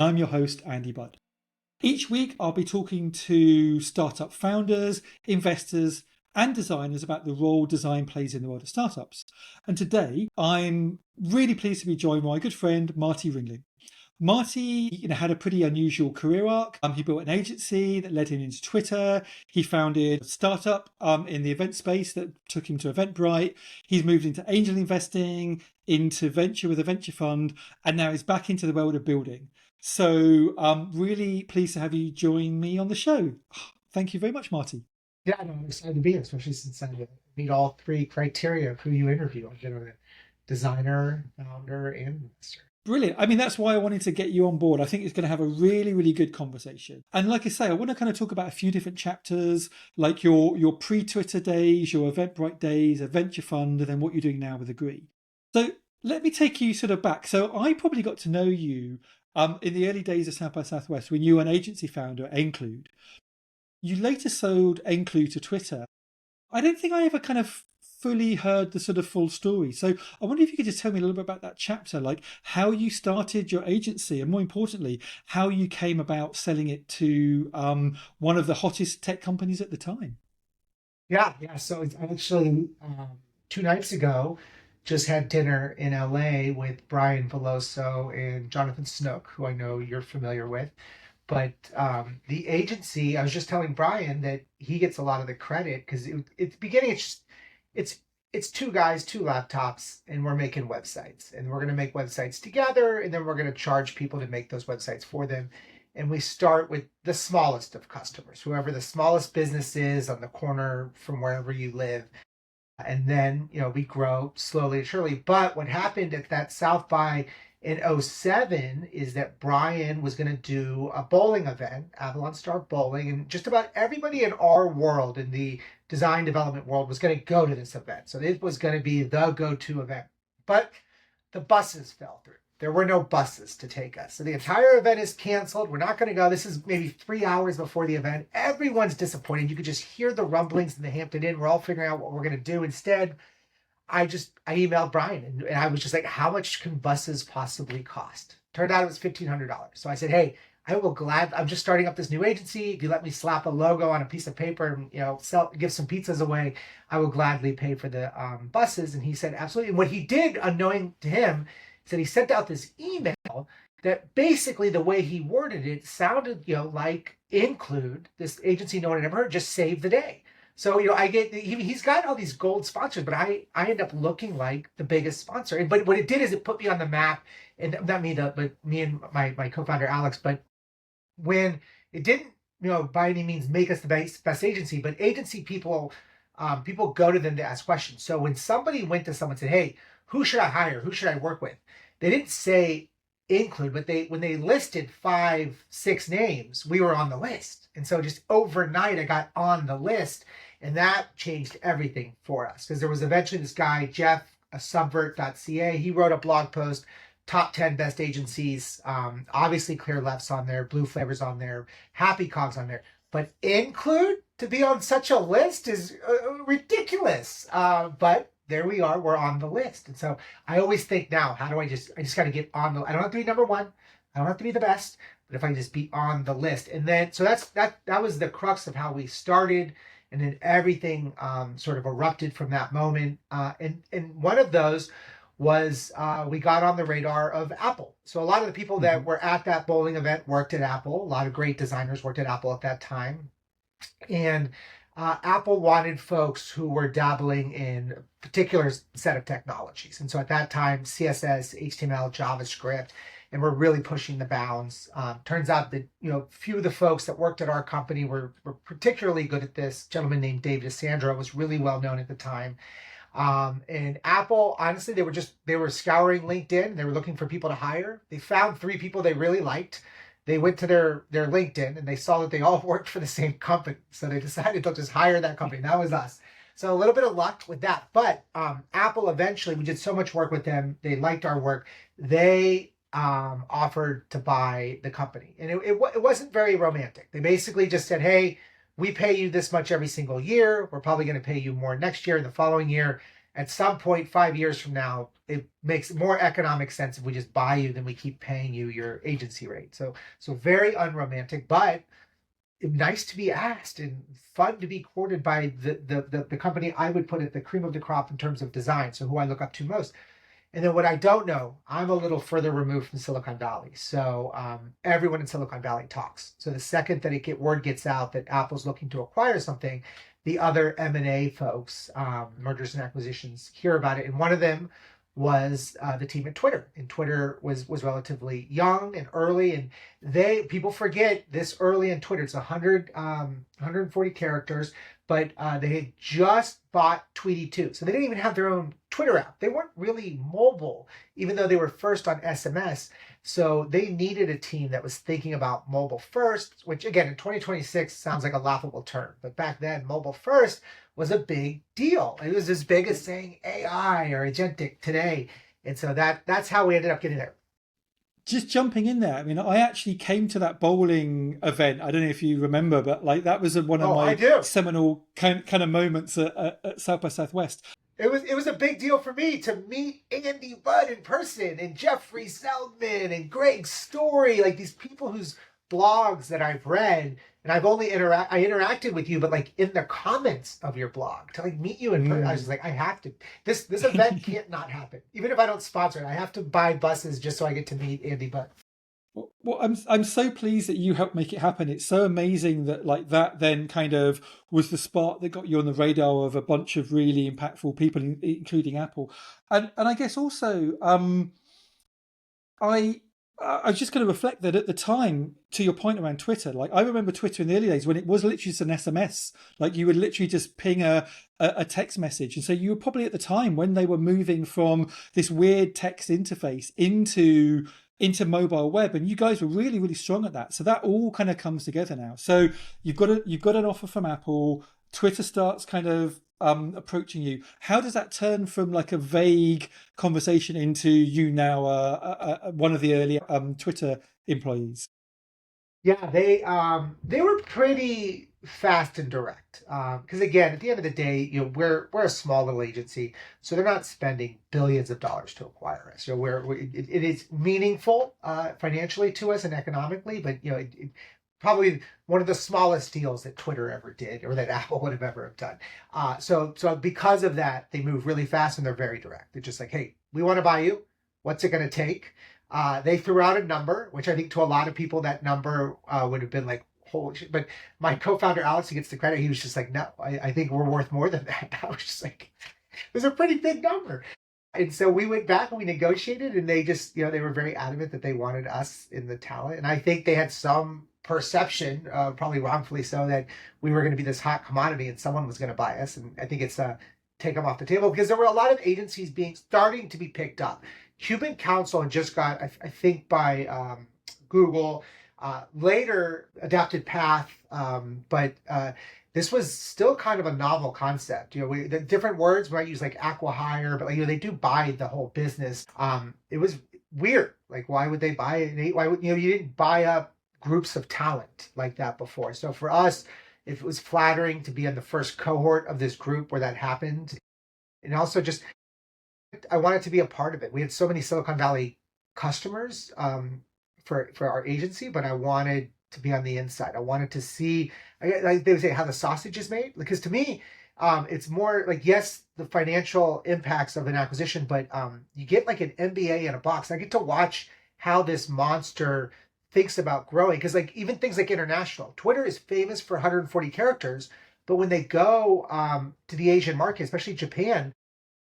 I'm your host, Andy Budd. Each week, I'll be talking to startup founders, investors, and designers about the role design plays in the world of startups. And today, I'm really pleased to be joined by my good friend, Marty Ringlein. Marty, had a pretty unusual career arc. He built an agency that led him into Twitter. He founded a startup in the event space that took him to Eventbrite. He's moved into angel investing, into venture with a venture fund, and now he's back into the world of building. So I'm really pleased to have you join me on the show. Thank you very much, Marty. Yeah, no, I'm excited to be here, especially since I meet all three criteria of who you interview. I'm a designer, founder, and investor. Brilliant. I mean, that's why I wanted to get you on board. I think it's going to have a really, really good conversation. And like I say, I want to kind of talk about a few different chapters, like your pre-Twitter days, your Eventbrite days, a venture fund, and then what you're doing now with Agree. So let me take you sort of back. So I probably got to know you in the early days of South by Southwest when you were an agency founder at Include. You later sold Include to Twitter. I don't think I ever kind of fully heard the sort of full story. So I wonder if you could just tell me a little bit about that chapter, like how you started your agency and more importantly, how you came about selling it to one of the hottest tech companies at the time. Yeah. So it's actually 2 nights ago, just had dinner in LA with Brian Veloso and Jonathan Snook, who I know you're familiar with. But the agency, I was just telling Brian that he gets a lot of the credit because at the beginning, it's two guys, two laptops, and we're making websites. And we're going to make websites together, and then we're going to charge people to make those websites for them. And we start with the smallest of customers, whoever the smallest business is on the corner from wherever you live. And then, we grow slowly and surely. But what happened at that South by in '07 is that Brian was going to do a bowling event, Avalon Star Bowling, and just about everybody in our world, in the design development world, was going to go to this event. So it was going to be the go-to event. But the buses fell through. There were no buses to take us. So the entire event is canceled. We're not going to go. This is maybe 3 hours before the event. Everyone's disappointed. You could just hear the rumblings in the Hampton Inn. We're all figuring out what we're going to do. Instead, I emailed Brian and I was just like, how much can buses possibly cost? Turned out it was $1,500. So I said, hey, I'm just starting up this new agency. If you let me slap a logo on a piece of paper and, give some pizzas away, I will gladly pay for the buses. And he said, absolutely. And what he did, unknowing to him, said he sent out this email that basically the way he worded it sounded, like Include, this agency no one had ever heard, just saved the day. So, he's got all these gold sponsors, but I end up looking like the biggest sponsor. But what it did is it put me on the map, and not me, but me and my co-founder, Alex. But when it didn't, by any means make us the best agency, but agency people, people go to them to ask questions. So when somebody went to someone and said, hey, who should I hire? Who should I work with? They didn't say Include, but when they listed 5-6 names, we were on the list. And so just overnight, I got on the list, and that changed everything for us. Because there was eventually this guy, Jeff, subvert.ca, he wrote a blog post, top 10 best agencies. Obviously, Clear Left's on there, Blue Flavor's on there, Happy Cog's on there. But Include, to be on such a list is ridiculous. But there we are, we're on the list. And so I always think now, I just got to get on I don't have to be number one. I don't have to be the best, but if I can just be on the list. And then, so that was the crux of how we started. And then everything sort of erupted from that moment. And one of those was we got on the radar of Apple. So a lot of the people that were at that bowling event worked at Apple. A lot of great designers worked at Apple at that time. And Apple wanted folks who were dabbling in a particular set of technologies. And so at that time, CSS, HTML, JavaScript, and we're really pushing the bounds. Turns out that, few of the folks that worked at our company were particularly good at this. A gentleman named David Sandra was really well known at the time. And Apple, honestly, they were scouring LinkedIn. They were looking for people to hire. They found 3 people they really liked. They went to their LinkedIn and they saw that they all worked for the same company. So they decided they'll just hire that company. That was us. So a little bit of luck with that. But Apple eventually, we did so much work with them. They liked our work. They offered to buy the company. And it wasn't very romantic. They basically just said, hey, we pay you this much every single year. We're probably going to pay you more next year and the following year. At some point, 5 years from now, it makes more economic sense if we just buy you than we keep paying you your agency rate. So very unromantic, but nice to be asked and fun to be courted by the company I would put at the cream of the crop in terms of design. So who I look up to most. And then what I don't know, I'm a little further removed from Silicon Valley. So everyone in Silicon Valley talks. So the second that word gets out that Apple's looking to acquire something, the other M&A folks, mergers and acquisitions, hear about it. And one of them was the team at Twitter. And Twitter was relatively young and early. And people forget this early in Twitter. It's 140 characters, but they had just bought Tweety 2. So they didn't even have their own Twitter app. They weren't really mobile, even though they were first on SMS. So they needed a team that was thinking about mobile first, which again, in 2026 sounds like a laughable term. But back then, mobile first was a big deal. It was as big as saying AI or agentic today. And so that's how we ended up getting there. Just jumping in there, I mean, I actually came to that bowling event. I don't know if you remember, but like that was one of my seminal kind of moments at South by Southwest. It was a big deal for me to meet Andy Budd in person and Jeffrey Seldman and Greg Story, like these people whose blogs that I've read, and I've only interacted with you, but like in the comments of your blog to like meet you in person. I was just like, I have to. This event can't not happen, even if I don't sponsor it. I have to buy buses just so I get to meet Andy Budd. Well, I'm so pleased that you helped make it happen. It's so amazing that like that then kind of was the spark that got you on the radar of a bunch of really impactful people, including Apple. And I guess also I was just going to reflect that at the time, to your point around Twitter, like I remember Twitter in the early days when it was literally just an SMS, like you would literally just ping a text message. And so you were probably at the time when they were moving from this weird text interface into mobile web, and you guys were really, really strong at that. So that all kind of comes together now. So you've got an offer from Apple. Twitter starts kind of approaching you. How does that turn from like a vague conversation into you now one of the early Twitter employees? Yeah, they were pretty fast and direct. Because again, at the end of the day, we're a small little agency, so they're not spending billions of dollars to acquire us. It is meaningful financially to us and economically, but it probably one of the smallest deals that Twitter ever did or that Apple would have ever done. So because of that, they move really fast and they're very direct. They're just like, hey, we want to buy you. What's it going to take? They threw out a number, which I think to a lot of people, that number would have been like, holy shit. But my co-founder, Alex, who gets the credit, he was just like, no, I think we're worth more than that. I was just like, it was a pretty big number. And so we went back and we negotiated, and they just, they were very adamant that they wanted us in the talent. And I think they had some perception, probably wrongfully so, that we were going to be this hot commodity and someone was going to buy us. And I think it's take them off the table, because there were a lot of agencies starting to be picked up. Human Counsel just got, I think, by Google, later adapted Path, but this was still kind of a novel concept. The different words, we might use like acqui-hire, but they do buy the whole business. It was weird. Like, why would they buy it? Why would you didn't buy up groups of talent like that before? So for us, it was flattering to be in the first cohort of this group where that happened, and also just I wanted to be a part of it. We had so many Silicon Valley customers for our agency, but I wanted to be on the inside. I wanted to see, they would say, how the sausage is made. Because to me, it's more like, yes, the financial impacts of an acquisition, but you get like an MBA in a box. I get to watch how this monster thinks about growing. Because like even things like international, Twitter is famous for 140 characters, but when they go to the Asian market, especially Japan,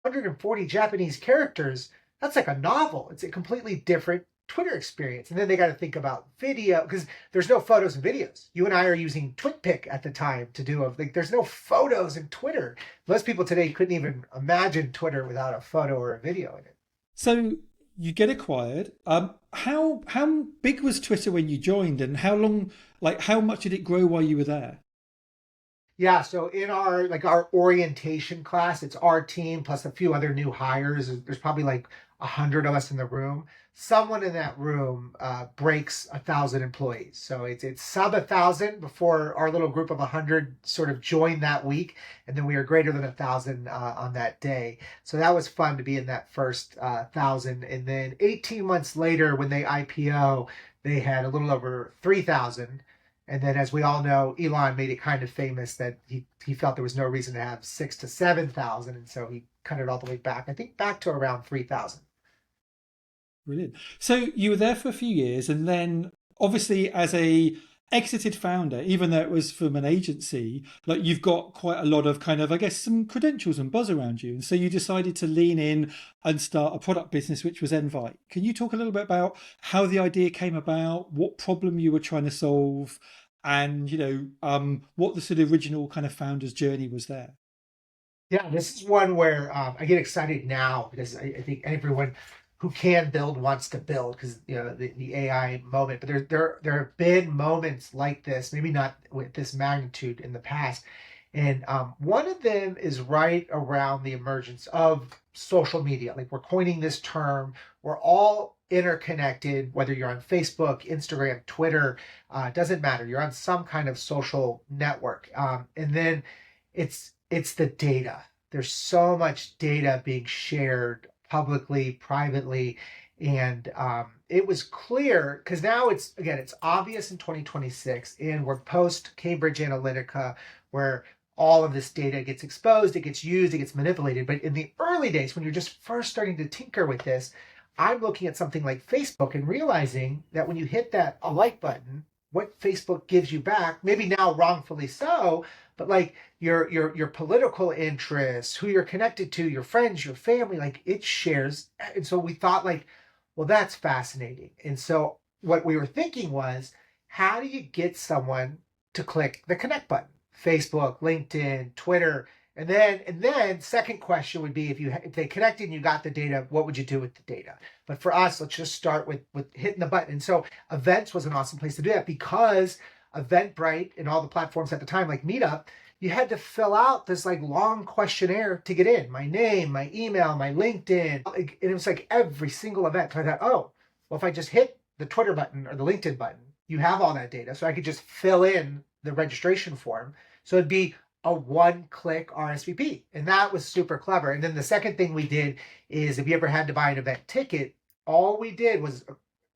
140 Japanese characters, that's like a novel. It's a completely different Twitter experience. And then they got to think about video, because there's no photos and videos. You and I are using TwitPic at the time to do there's no photos in Twitter. Most people today couldn't even imagine Twitter without a photo or a video in it. So you get acquired. How big was Twitter when you joined, and how long, like how much did it grow while you were there? Yeah, so in our orientation class, it's our team plus a few other new hires. There's probably like 100 of us in the room. Someone in that room breaks 1,000 employees. So it's sub 1,000 before our little group of 100 sort of joined that week, and then we are greater than 1,000 on that day. So that was fun to be in that first 1,000. And then 18 months later, when they IPO, they had a little over 3,000. And then, as we all know, Elon made it kind of famous that he felt there was no reason to have 6 to 7 thousand, and so he cut it all the way back. I think back to around 3,000. Brilliant. So you were there for a few years, and then obviously as a exited founder, even though it was from an agency, like you've got quite a lot of kind of, I guess, some credentials and buzz around you. And so you decided to lean in and start a product business, which was nvite. Can you talk a little bit about how the idea came about, what problem you were trying to solve, and what the sort of original kind of founder's journey was there? Yeah, this is one where I get excited now because I think everyone who can build wants to build because the AI moment. But there have been moments like this, maybe not with this magnitude in the past. And one of them is right around the emergence of social media. Like we're coining this term. We're all interconnected, whether you're on Facebook, Instagram, Twitter, doesn't matter. You're on some kind of social network. And then it's the data. There's so much data being shared publicly, privately, and it was clear because now it's obvious in 2026, and we're post Cambridge Analytica, where all of this data gets exposed, it gets used, it gets manipulated. But in the early days, when you're just first starting to tinker with this, I'm looking at something like Facebook and realizing that when you hit that a like button, what Facebook gives you back, maybe now wrongfully so, but like your political interests, who you're connected to, your friends, your family, like it shares. And so we thought like, well, that's fascinating. And so what we were thinking was, how do you get someone to click the connect button? Facebook, LinkedIn, Twitter. And then second question would be if they connected and you got the data, what would you do with the data? But for us, let's just start with hitting the button. And so events was an awesome place to do that because Eventbrite and all the platforms at the time, like Meetup, you had to fill out this like long questionnaire to get in. My name, my email, my LinkedIn. And it was like every single event. So I thought, oh, well, if I just hit the Twitter button or the LinkedIn button, you have all that data. So I could just fill in the registration form. So it'd be a one-click RSVP. And that was super clever. And then the second thing we did is if you ever had to buy an event ticket, all we did was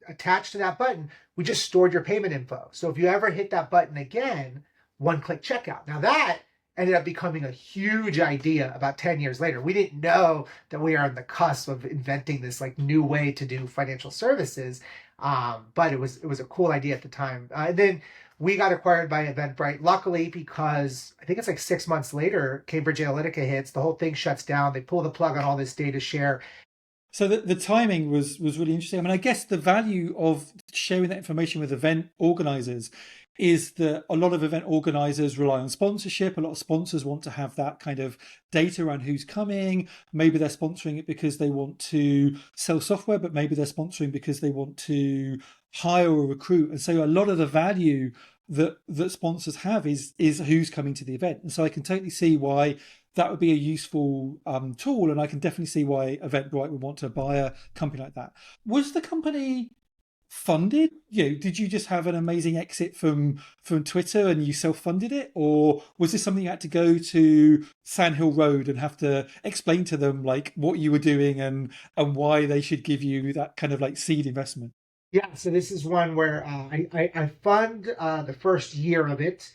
attached to that button, we just stored your payment info. So if you ever hit that button again, one-click checkout. Now that ended up becoming a huge idea about 10 years later. We didn't know that we are on the cusp of inventing this like new way to do financial services. But it was a cool idea at the time. And then we got acquired by Eventbrite, luckily, because I think it's like 6 months later, Cambridge Analytica hits, the whole thing shuts down. They pull the plug on all this data share. So the timing was really interesting. I mean, I guess the value of sharing that information with event organizers is that a lot of event organizers rely on sponsorship. A lot of sponsors want to have that kind of data around who's coming. Maybe they're sponsoring it because they want to sell software, but maybe they're sponsoring because they want to hire or recruit. And so a lot of the value that sponsors have is who's coming to the event. And so I can totally see why that would be a useful tool. And I can definitely see why Eventbrite would want to buy a company like that. Was the company funded? Did you just have an amazing exit from Twitter and you self-funded it, or was this something you had to go to Sand Hill Road and have to explain to them like what you were doing and why they should give you that kind of like seed investment? Yeah, so this is one where I fund the first year of it.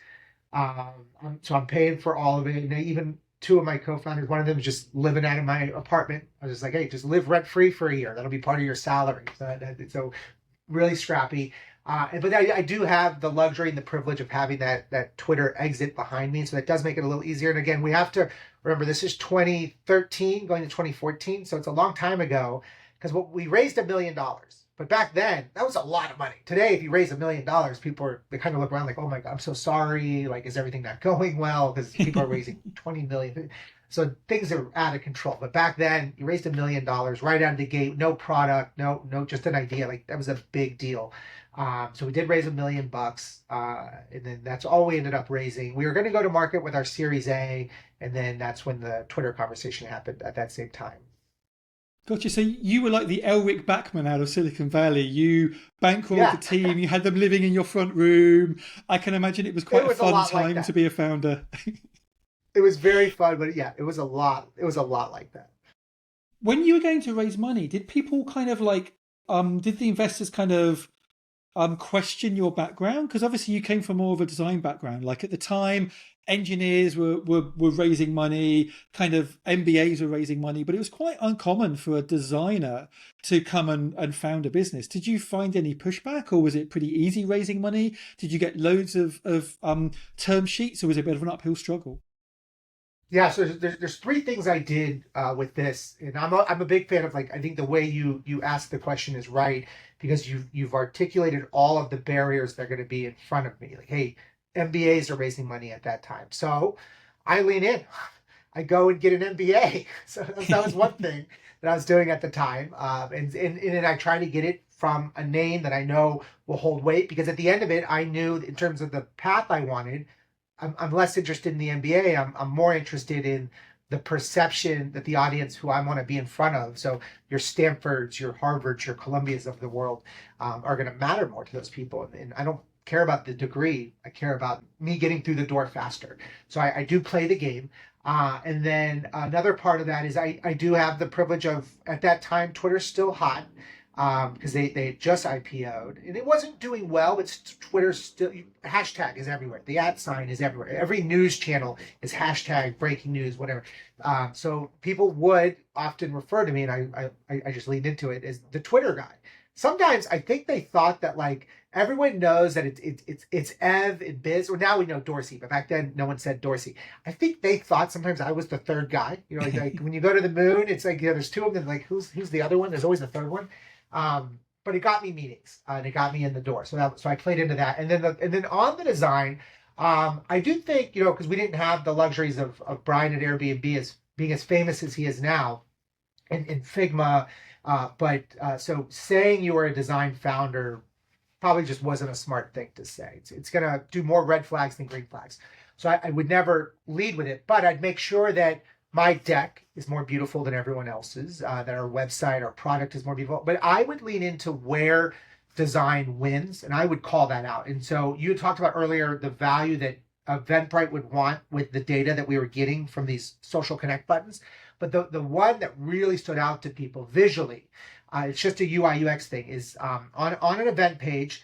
So I'm paying for all of it. And even two of my co-founders, one of them is just living out of my apartment. I was just like, hey, just live rent free for a year. That'll be part of your salary. So really scrappy. But I do have the luxury and the privilege of having that Twitter exit behind me. So that does make it a little easier. And again, we have to remember this is 2013 going to 2014. So it's a long time ago because we raised $1 million. But back then, that was a lot of money. Today, if you raise $1 million, they kind of look around like, oh my God, I'm so sorry. Like, is everything not going well? Because people are raising 20 million. So things are out of control. But back then, you raised $1 million right out of the gate, no product, no, just an idea. Like that was a big deal. So we did raise $1 million, and then that's all we ended up raising. We were going to go to market with our Series A, and then that's when the Twitter conversation happened at that same time. Gotcha. So you were like the Elric Backman out of Silicon Valley. You bankrolled the Yeah, team. You had them living in your front room. I can imagine it was it quite a was a fun lot like time to that. be a founder. It was very fun, but yeah, it was a lot. It was a lot like that. When you were going to raise money, did people kind of like, did the investors kind of question your background? Because obviously you came from more of a design background. Like at the time, engineers were raising money, kind of MBAs were raising money, but it was quite uncommon for a designer to come and found a business. Did you find any pushback, or was it pretty easy raising money? Did you get loads of term sheets, or was it a bit of an uphill struggle? Yeah, so there's three things I did with this, and I'm a big fan of, like, I think the way you ask the question is right, because you've articulated all of the barriers that are going to be in front of me. Like, hey, MBAs are raising money at that time, so I lean in. I go and get an MBA. So that was one thing that I was doing at the time, and I try to get it from a name that I know will hold weight, because at the end of it, I knew in terms of the path I wanted. I'm less interested in the MBA. I'm more interested in the perception that the audience who I want to be in front of. So your Stanfords, your Harvards, your Columbias of the world are going to matter more to those people. And I don't care about the degree. I care about me getting through the door faster. So I do play the game. And then another part of that is I do have the privilege of, at that time, Twitter's still hot, because they just IPO'd and it wasn't doing well, but Twitter's still, hashtag is everywhere. The @ sign is everywhere. Every news channel is hashtag breaking news, whatever. So people would often refer to me, and I just leaned into it, as the Twitter guy. Sometimes I think they thought that, like, everyone knows that it's Ev and Biz, or now we know Dorsey, but back then no one said Dorsey. I think they thought sometimes I was the third guy. Like when you go to the moon, it's like, there's two of them. Like, who's the other one? There's always the third one. But it got me meetings, and it got me in the door. So I played into that, and then on the design, I do think, because we didn't have the luxuries of Brian at Airbnb as being as famous as he is now in Figma. So saying you were a design founder probably just wasn't a smart thing to say. It's going to do more red flags than green flags. So I would never lead with it, but I'd make sure that my deck is more beautiful than everyone else's, that our website, our product is more beautiful. But I would lean into where design wins, and I would call that out. And so you talked about earlier the value that Eventbrite would want with the data that we were getting from these social connect buttons. But the one that really stood out to people visually, it's just a UI UX thing, is on an event page.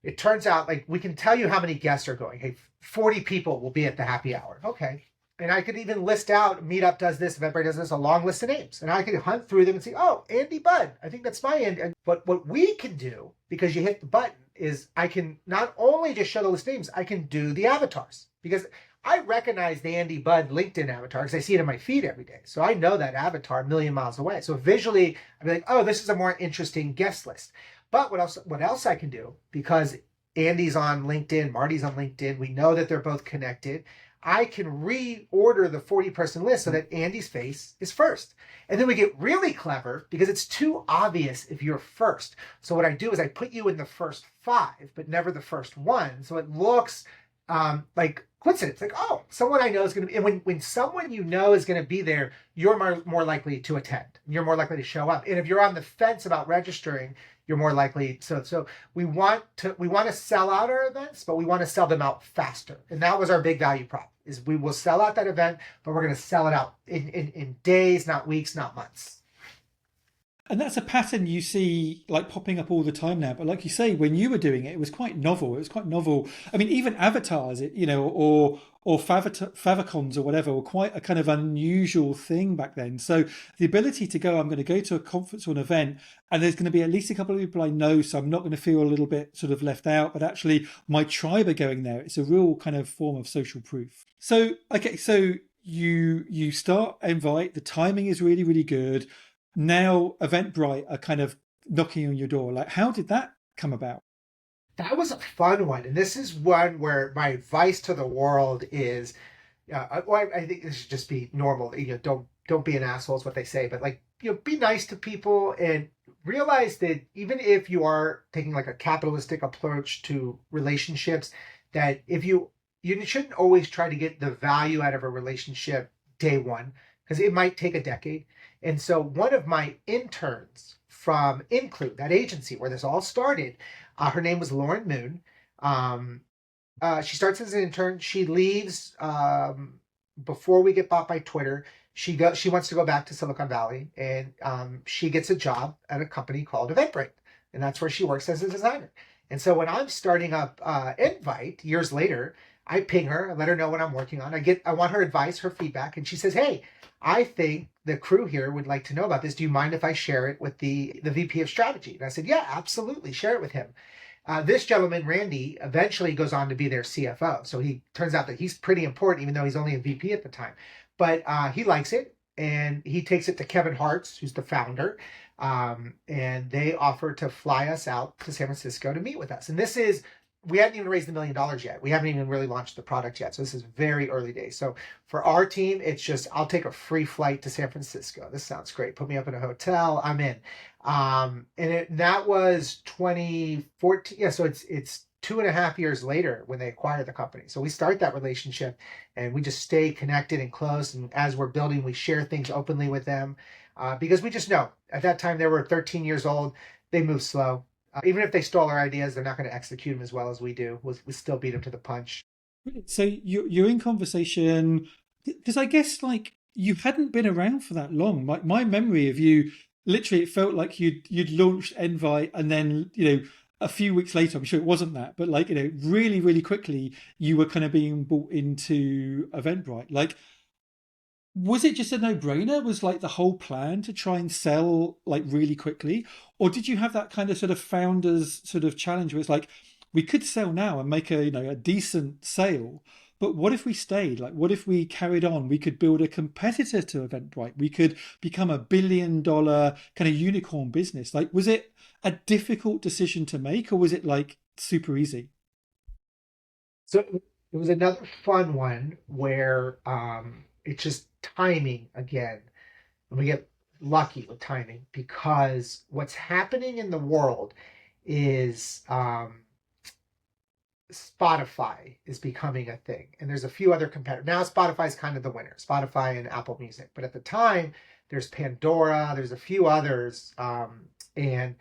It turns out, like, we can tell you how many guests are going. Hey, 40 people will be at the happy hour. Okay. And I could even list out, Meetup does this, Eventbrite does this, a long list of names. And I could hunt through them and see, oh, Andy Budd, I think that's my Andy. But what we can do, because you hit the button, is I can not only just show the list of names, I can do the avatars. Because I recognize the Andy Budd LinkedIn avatar because I see it in my feed every day. So I know that avatar a million miles away. So visually, I'd be like, oh, this is a more interesting guest list. But what else I can do, because Andy's on LinkedIn, Marty's on LinkedIn, we know that they're both connected. I can reorder the 40-person list so that Andy's face is first. And then we get really clever, because it's too obvious if you're first. So what I do is I put you in the first 5, but never the first one. So it looks like coincidence. Like, oh, someone I know is going to be, and when someone you know is going to be there, you're more likely to attend. You're more likely to show up. And if you're on the fence about registering, you're more likely. So we want to sell out our events, but we want to sell them out faster. And that was our big value prop, is we will sell out that event, but we're going to sell it out in days, not weeks, not months. And that's a pattern you see like popping up all the time now. But like you say, when you were doing it, it was quite novel. It was quite novel. I mean, even avatars, or favicons or whatever, were quite a kind of unusual thing back then. So the ability to go, I'm going to go to a conference or an event, and there's going to be at least a couple of people I know, so I'm not going to feel a little bit sort of left out. But actually, my tribe are going there. It's a real kind of form of social proof. So okay, so you start Invite. The timing is really, really good. Now Eventbrite are kind of knocking on your door. Like, how did that come about? That was a fun one. And this is one where my advice to the world is, I think this should just be normal. Don't be an asshole is what they say. But, like, be nice to people and realize that even if you are taking like a capitalistic approach to relationships, that if you shouldn't always try to get the value out of a relationship day one, because it might take a decade. And so one of my interns from Include, that agency where this all started, her name was Lauren Moon. Um, she starts as an intern. She leaves before we get bought by Twitter. She wants to go back to Silicon Valley, and she gets a job at a company called Eventbrite, and that's where she works as a designer. And so when I'm starting up Invite years later, I ping her, I let her know what I'm working on. I want her advice, her feedback, and she says, "Hey, I think the crew here would like to know about this. Do you mind if I share it with the VP of strategy?" And I said, "Yeah, absolutely, share it with him." This gentleman, Randy, eventually goes on to be their CFO. So he turns out that he's pretty important, even though he's only a VP at the time. But he likes it, and he takes it to Kevin Hartz, who's the founder, and they offer to fly us out to San Francisco to meet with us. And we hadn't even raised $1 million yet. We haven't even really launched the product yet. So this is very early days. So for our team, it's just, I'll take a free flight to San Francisco. This sounds great. Put me up in a hotel. I'm in. And that was 2014. Yeah. So it's 2.5 years later when they acquired the company. So we start that relationship and we just stay connected and close. And as we're building, we share things openly with them because we just know at that time they were 13 years old. They move slow. Even if they stole our ideas, they're not going to execute them as well as we do. We still beat them to the punch. So you're in conversation because I guess like you hadn't been around for that long. My memory of you, literally, it felt like you'd launched Envite, and then a few weeks later, I'm sure it wasn't that, but like really really quickly, you were kind of being brought into Eventbrite. Like, was it just a no-brainer? Was like the whole plan to try and sell like really quickly, or did you have that kind of sort of founders sort of challenge where it's like we could sell now and make a decent sale, but what if we stayed? Like, what if we carried on? We could build a competitor to Eventbrite. We could become $1 billion kind of unicorn business. Like, was it a difficult decision to make, or was it like super easy? So it was another fun one where it's just timing again. And we get lucky with timing because what's happening in the world is Spotify is becoming a thing. And there's a few other competitors. Now Spotify's kind of the winner, Spotify and Apple Music. But at the time, there's Pandora, there's a few others. And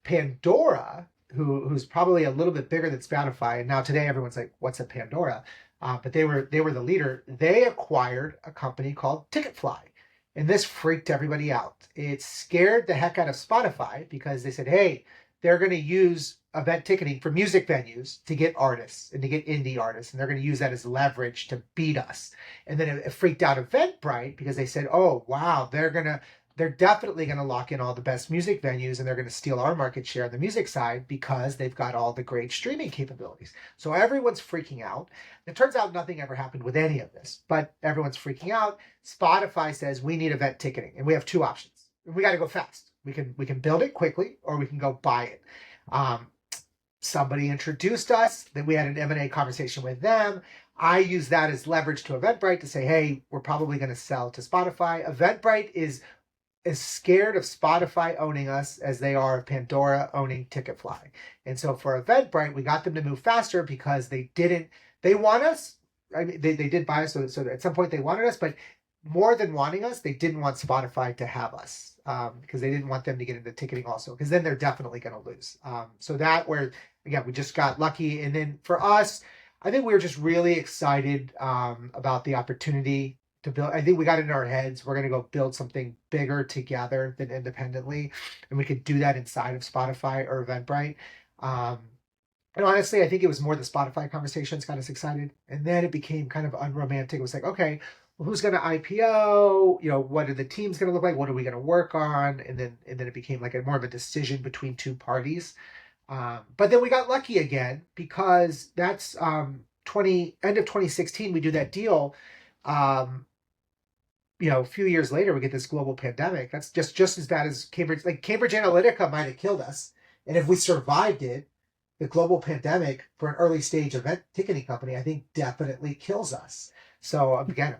Pandora, who's probably a little bit bigger than Spotify, and now today everyone's like, what's a Pandora? But they were the leader. They acquired a company called Ticketfly. And this freaked everybody out. It scared the heck out of Spotify because they said, hey, they're going to use event ticketing for music venues to get artists and to get indie artists. And they're going to use that as leverage to beat us. And then it freaked out Eventbrite because they said, oh, wow, they're definitely going to lock in all the best music venues and they're going to steal our market share on the music side because they've got all the great streaming capabilities. So everyone's freaking out. It turns out nothing ever happened with any of this, but everyone's freaking out. Spotify says we need event ticketing and we have two options. We got to go fast. We can build it quickly or we can go buy it. Somebody introduced us, then we had an M&A conversation with them. I use that as leverage to Eventbrite to say, hey, we're probably going to sell to Spotify. Eventbrite is as scared of Spotify owning us as they are of Pandora owning Ticketfly. And so for Eventbrite, we got them to move faster because they want us. I mean, they did buy us, so at some point they wanted us, but more than wanting us, they didn't want Spotify to have us because they didn't want them to get into ticketing also, because then they're definitely going to lose. So that where, again, we just got lucky. And then for us, I think we were just really excited about the opportunity to build. I think we got into our heads, we're going to go build something bigger together than independently. And we could do that inside of Spotify or Eventbrite. And honestly, I think it was more the Spotify conversations got us excited. And then it became kind of unromantic. It was like, okay, well, who's going to IPO? What are the teams going to look like? What are we going to work on? And then it became like more of a decision between two parties. But then we got lucky again because that's end of 2016, we do that deal. A few years later, we get this global pandemic. That's just as bad as Cambridge. Like Cambridge Analytica might have killed us. And if we survived it, the global pandemic for an early stage event ticketing company, I think definitely kills us. So again,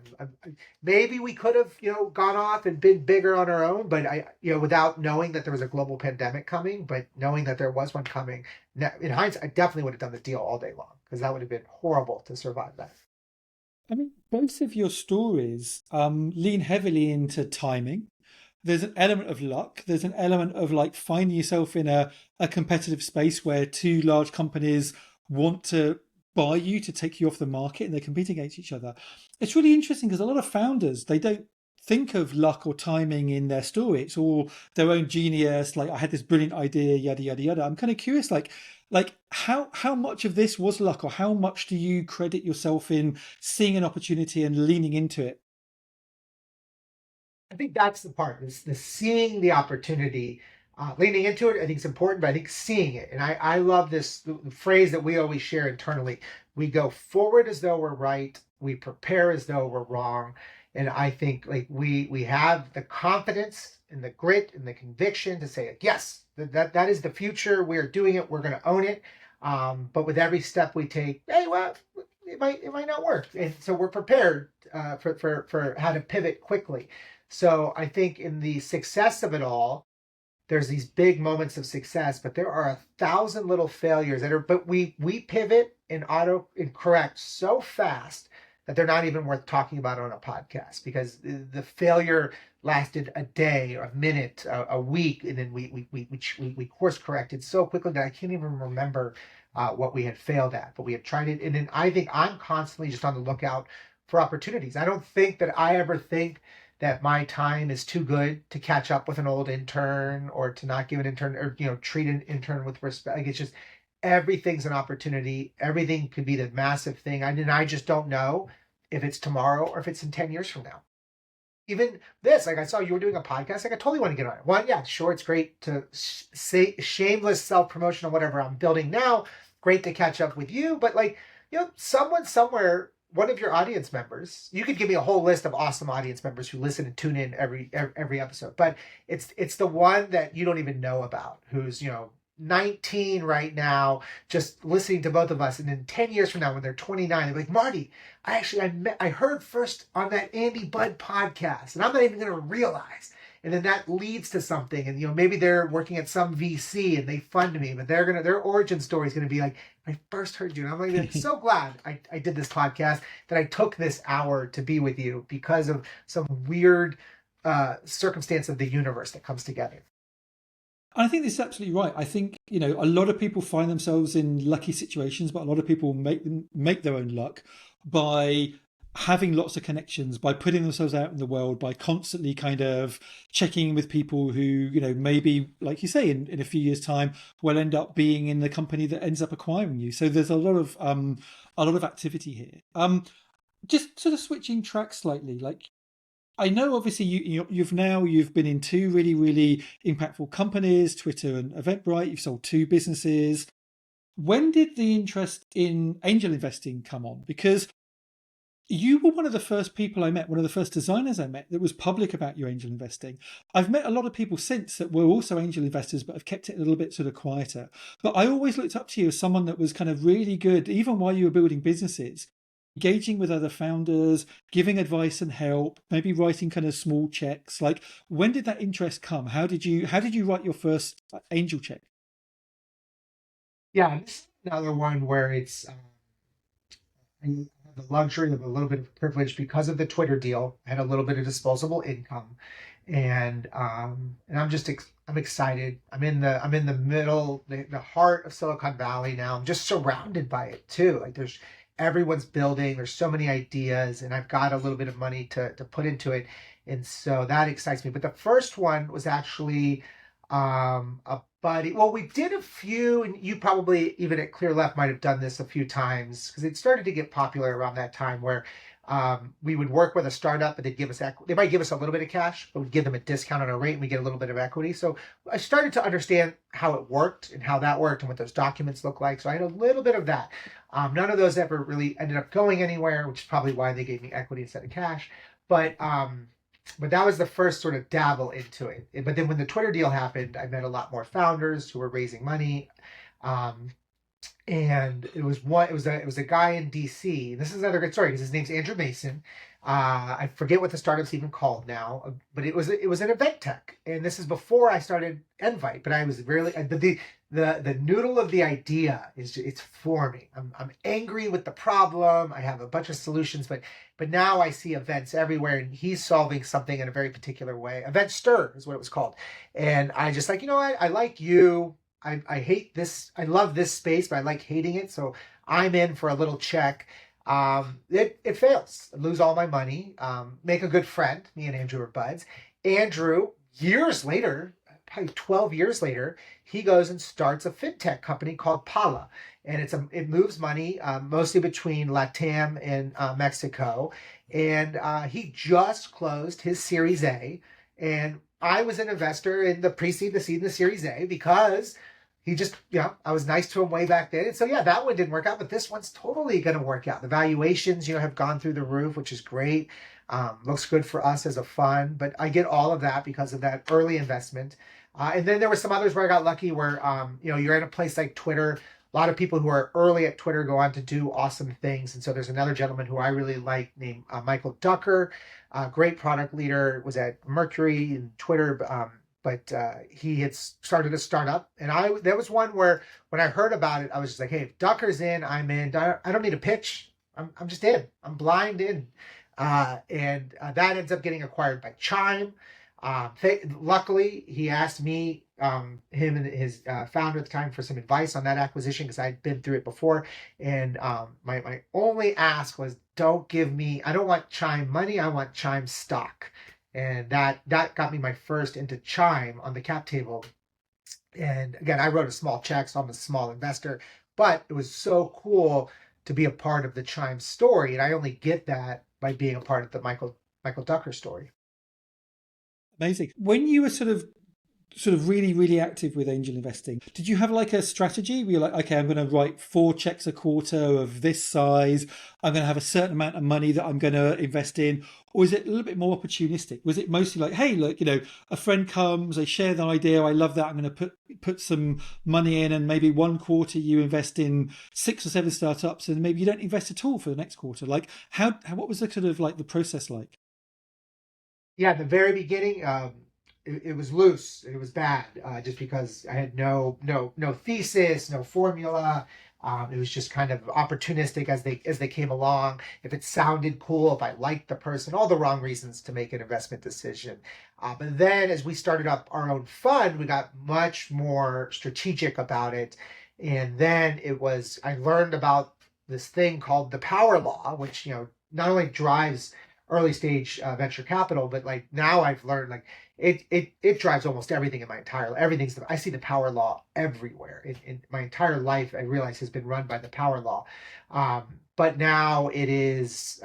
maybe we could have, gone off and been bigger on our own, but without knowing that there was a global pandemic coming, but knowing that there was one coming, in hindsight, I definitely would have done the deal all day long because that would have been horrible to survive that. I mean, both of your stories lean heavily into timing. There's an element of luck. There's an element of like finding yourself in a competitive space where two large companies want to buy you to take you off the market and they're competing against each other. It's really interesting because a lot of founders, they don't think of luck or timing in their story. It's all their own genius. Like I had this brilliant idea, yada yada yada. I'm kind of curious, like how much of this was luck, or how much do you credit yourself in seeing an opportunity and leaning into it? I think that's the part, is the seeing the opportunity, leaning into it. I think it's important, but I think seeing it. And I love this the phrase that we always share internally. We go forward as though we're right. We prepare as though we're wrong. And I think like we have the confidence and the grit and the conviction to say, like, yes, that is the future. We're doing it. We're going to own it. But with every step we take, hey, well, it might not work. And so we're prepared for how to pivot quickly. So I think in the success of it all, there's these big moments of success, but there are 1,000 little failures but we pivot and correct so fast that they're not even worth talking about on a podcast, because the failure lasted a day or a minute, a week, and then we course corrected so quickly that I can't even remember what we had failed at, but we had tried it. And then I think I'm constantly just on the lookout for opportunities. I don't think that I ever think that my time is too good to catch up with an old intern, or to not give an intern, or treat an intern with respect. Like, it's just everything's an opportunity. Everything could be the massive thing. I just don't know if it's tomorrow or if it's in 10 years from now. Even this, like, I saw you were doing a podcast. Like, I totally want to get on it. One, yeah, sure, it's great to say shameless self-promotion on whatever I'm building now. Great to catch up with you. But like, someone somewhere, one of your audience members, you could give me a whole list of awesome audience members who listen and tune in every episode, but it's the one that you don't even know about, who's 19 right now, just listening to both of us, and then 10 years from now when they're 29, they're like, Marty, I heard first on that Andy Budd podcast, and I'm not even going to realize. And then that leads to something, and maybe they're working at some VC and they fund me, but their origin story is gonna be like, I first heard you, and I'm like, so glad I did this podcast, that I took this hour to be with you because of some weird circumstance of the universe that comes together. I think this is absolutely right. I think, a lot of people find themselves in lucky situations, but a lot of people make their own luck by having lots of connections, by putting themselves out in the world, by constantly kind of checking in with people who, maybe, like you say, in a few years' time, will end up being in the company that ends up acquiring you. So there's a lot of activity here. Just sort of switching tracks slightly, like, I know obviously you've been in two really, really impactful companies, Twitter and Eventbrite. You've sold two businesses. When did the interest in angel investing come on? Because you were one of the first people I met, one of the first designers I met that was public about your angel investing. I've met a lot of people since that were also angel investors, but have kept it a little bit sort of quieter. But I always looked up to you as someone that was kind of really good, even while you were building businesses, engaging with other founders, giving advice and help, maybe writing kind of small checks. Like, when did that interest come? How did you write your first angel check? Yeah, this is another one where it's I have the luxury of a little bit of privilege because of the Twitter deal. I had a little bit of disposable income, and I'm excited. I'm in the middle, the heart of Silicon Valley now. I'm just surrounded by it too. Like, everyone's building. There's so many ideas, and I've got a little bit of money to put into it, and so that excites me. But the first one was actually a buddy. Well, we did a few, and you probably even at Clear Left might have done this a few times, because it started to get popular around that time, where we would work with a startup, but they might give us a little bit of cash, but we'd give them a discount on our rate, and we get a little bit of equity. So I started to understand how it worked and how that worked and what those documents look like. So I had a little bit of that. None of those ever really ended up going anywhere, which is probably why they gave me equity instead of cash. But that was the first sort of dabble into it. But then when the Twitter deal happened, I met a lot more founders who were raising money. Um, and it was a guy in DC. This is another good story because his name's Andrew Mason. I forget what the startup's even called now, but it was an event tech, and this is before I started nvite. But I was really the noodle of the idea it's forming. I'm angry with the problem. I have a bunch of solutions, but now I see events everywhere, and he's solving something in a very particular way. Event Stir is what it was called, and I just like, what, I like you. I hate this. I love this space, but I like hating it. So I'm in for a little check. It fails. I lose all my money. Make a good friend. Me and Andrew are buds. Andrew, years later, probably 12 years later, he goes and starts a fintech company called Pala, and it moves money mostly between Latam and Mexico. And he just closed his Series A, and I was an investor in the pre-seed, the seed, and the Series A because he just, I was nice to him way back then. And so, yeah, that one didn't work out, but this one's totally going to work out. The valuations, have gone through the roof, which is great. Looks good for us as a fund, but I get all of that because of that early investment. And then there were some others where I got lucky where, you're in a place like Twitter. A lot of people who are early at Twitter go on to do awesome things. And so there's another gentleman who I really like named Michael Ducker, great product leader, was at Mercury and Twitter. But he had started a startup, and there was one where when I heard about it, I was just like, hey, if Ducker's in, I'm in. I don't need a pitch. I'm just in. I'm blind in. And that ends up getting acquired by Chime. Luckily, he asked me, him and his founder at the time, for some advice on that acquisition because I'd been through it before. And my only ask was, I don't want Chime money. I want Chime stock. And that got me my first into Chime on the cap table. And again, I wrote a small check, so I'm a small investor, but it was so cool to be a part of the Chime story. And I only get that by being a part of the Michael Ducker story. Amazing. When you were sort of really, really active with angel investing, did you have like a strategy where you're like, okay, I'm going to write 4 checks a quarter of this size. I'm going to have a certain amount of money that I'm going to invest in. Or is it a little bit more opportunistic? Was it mostly like, hey, look, a friend comes, they share the idea. I love that. I'm going to put some money in, and maybe one quarter you invest in 6 or 7 startups, and maybe you don't invest at all for the next quarter. Like what was the sort of like the process like? Yeah, at the very beginning, it was loose. It was bad, just because I had no thesis, no formula. It was just kind of opportunistic as they came along. If it sounded cool, if I liked the person, all the wrong reasons to make an investment decision. But then as we started up our own fund, we got much more strategic about it. And then I learned about this thing called the power law, which, not only drives early stage venture capital, but like now I've learned like it drives almost everything in my entire life. I see the power law everywhere. In my entire life, I realize has been run by the power law. But now it is.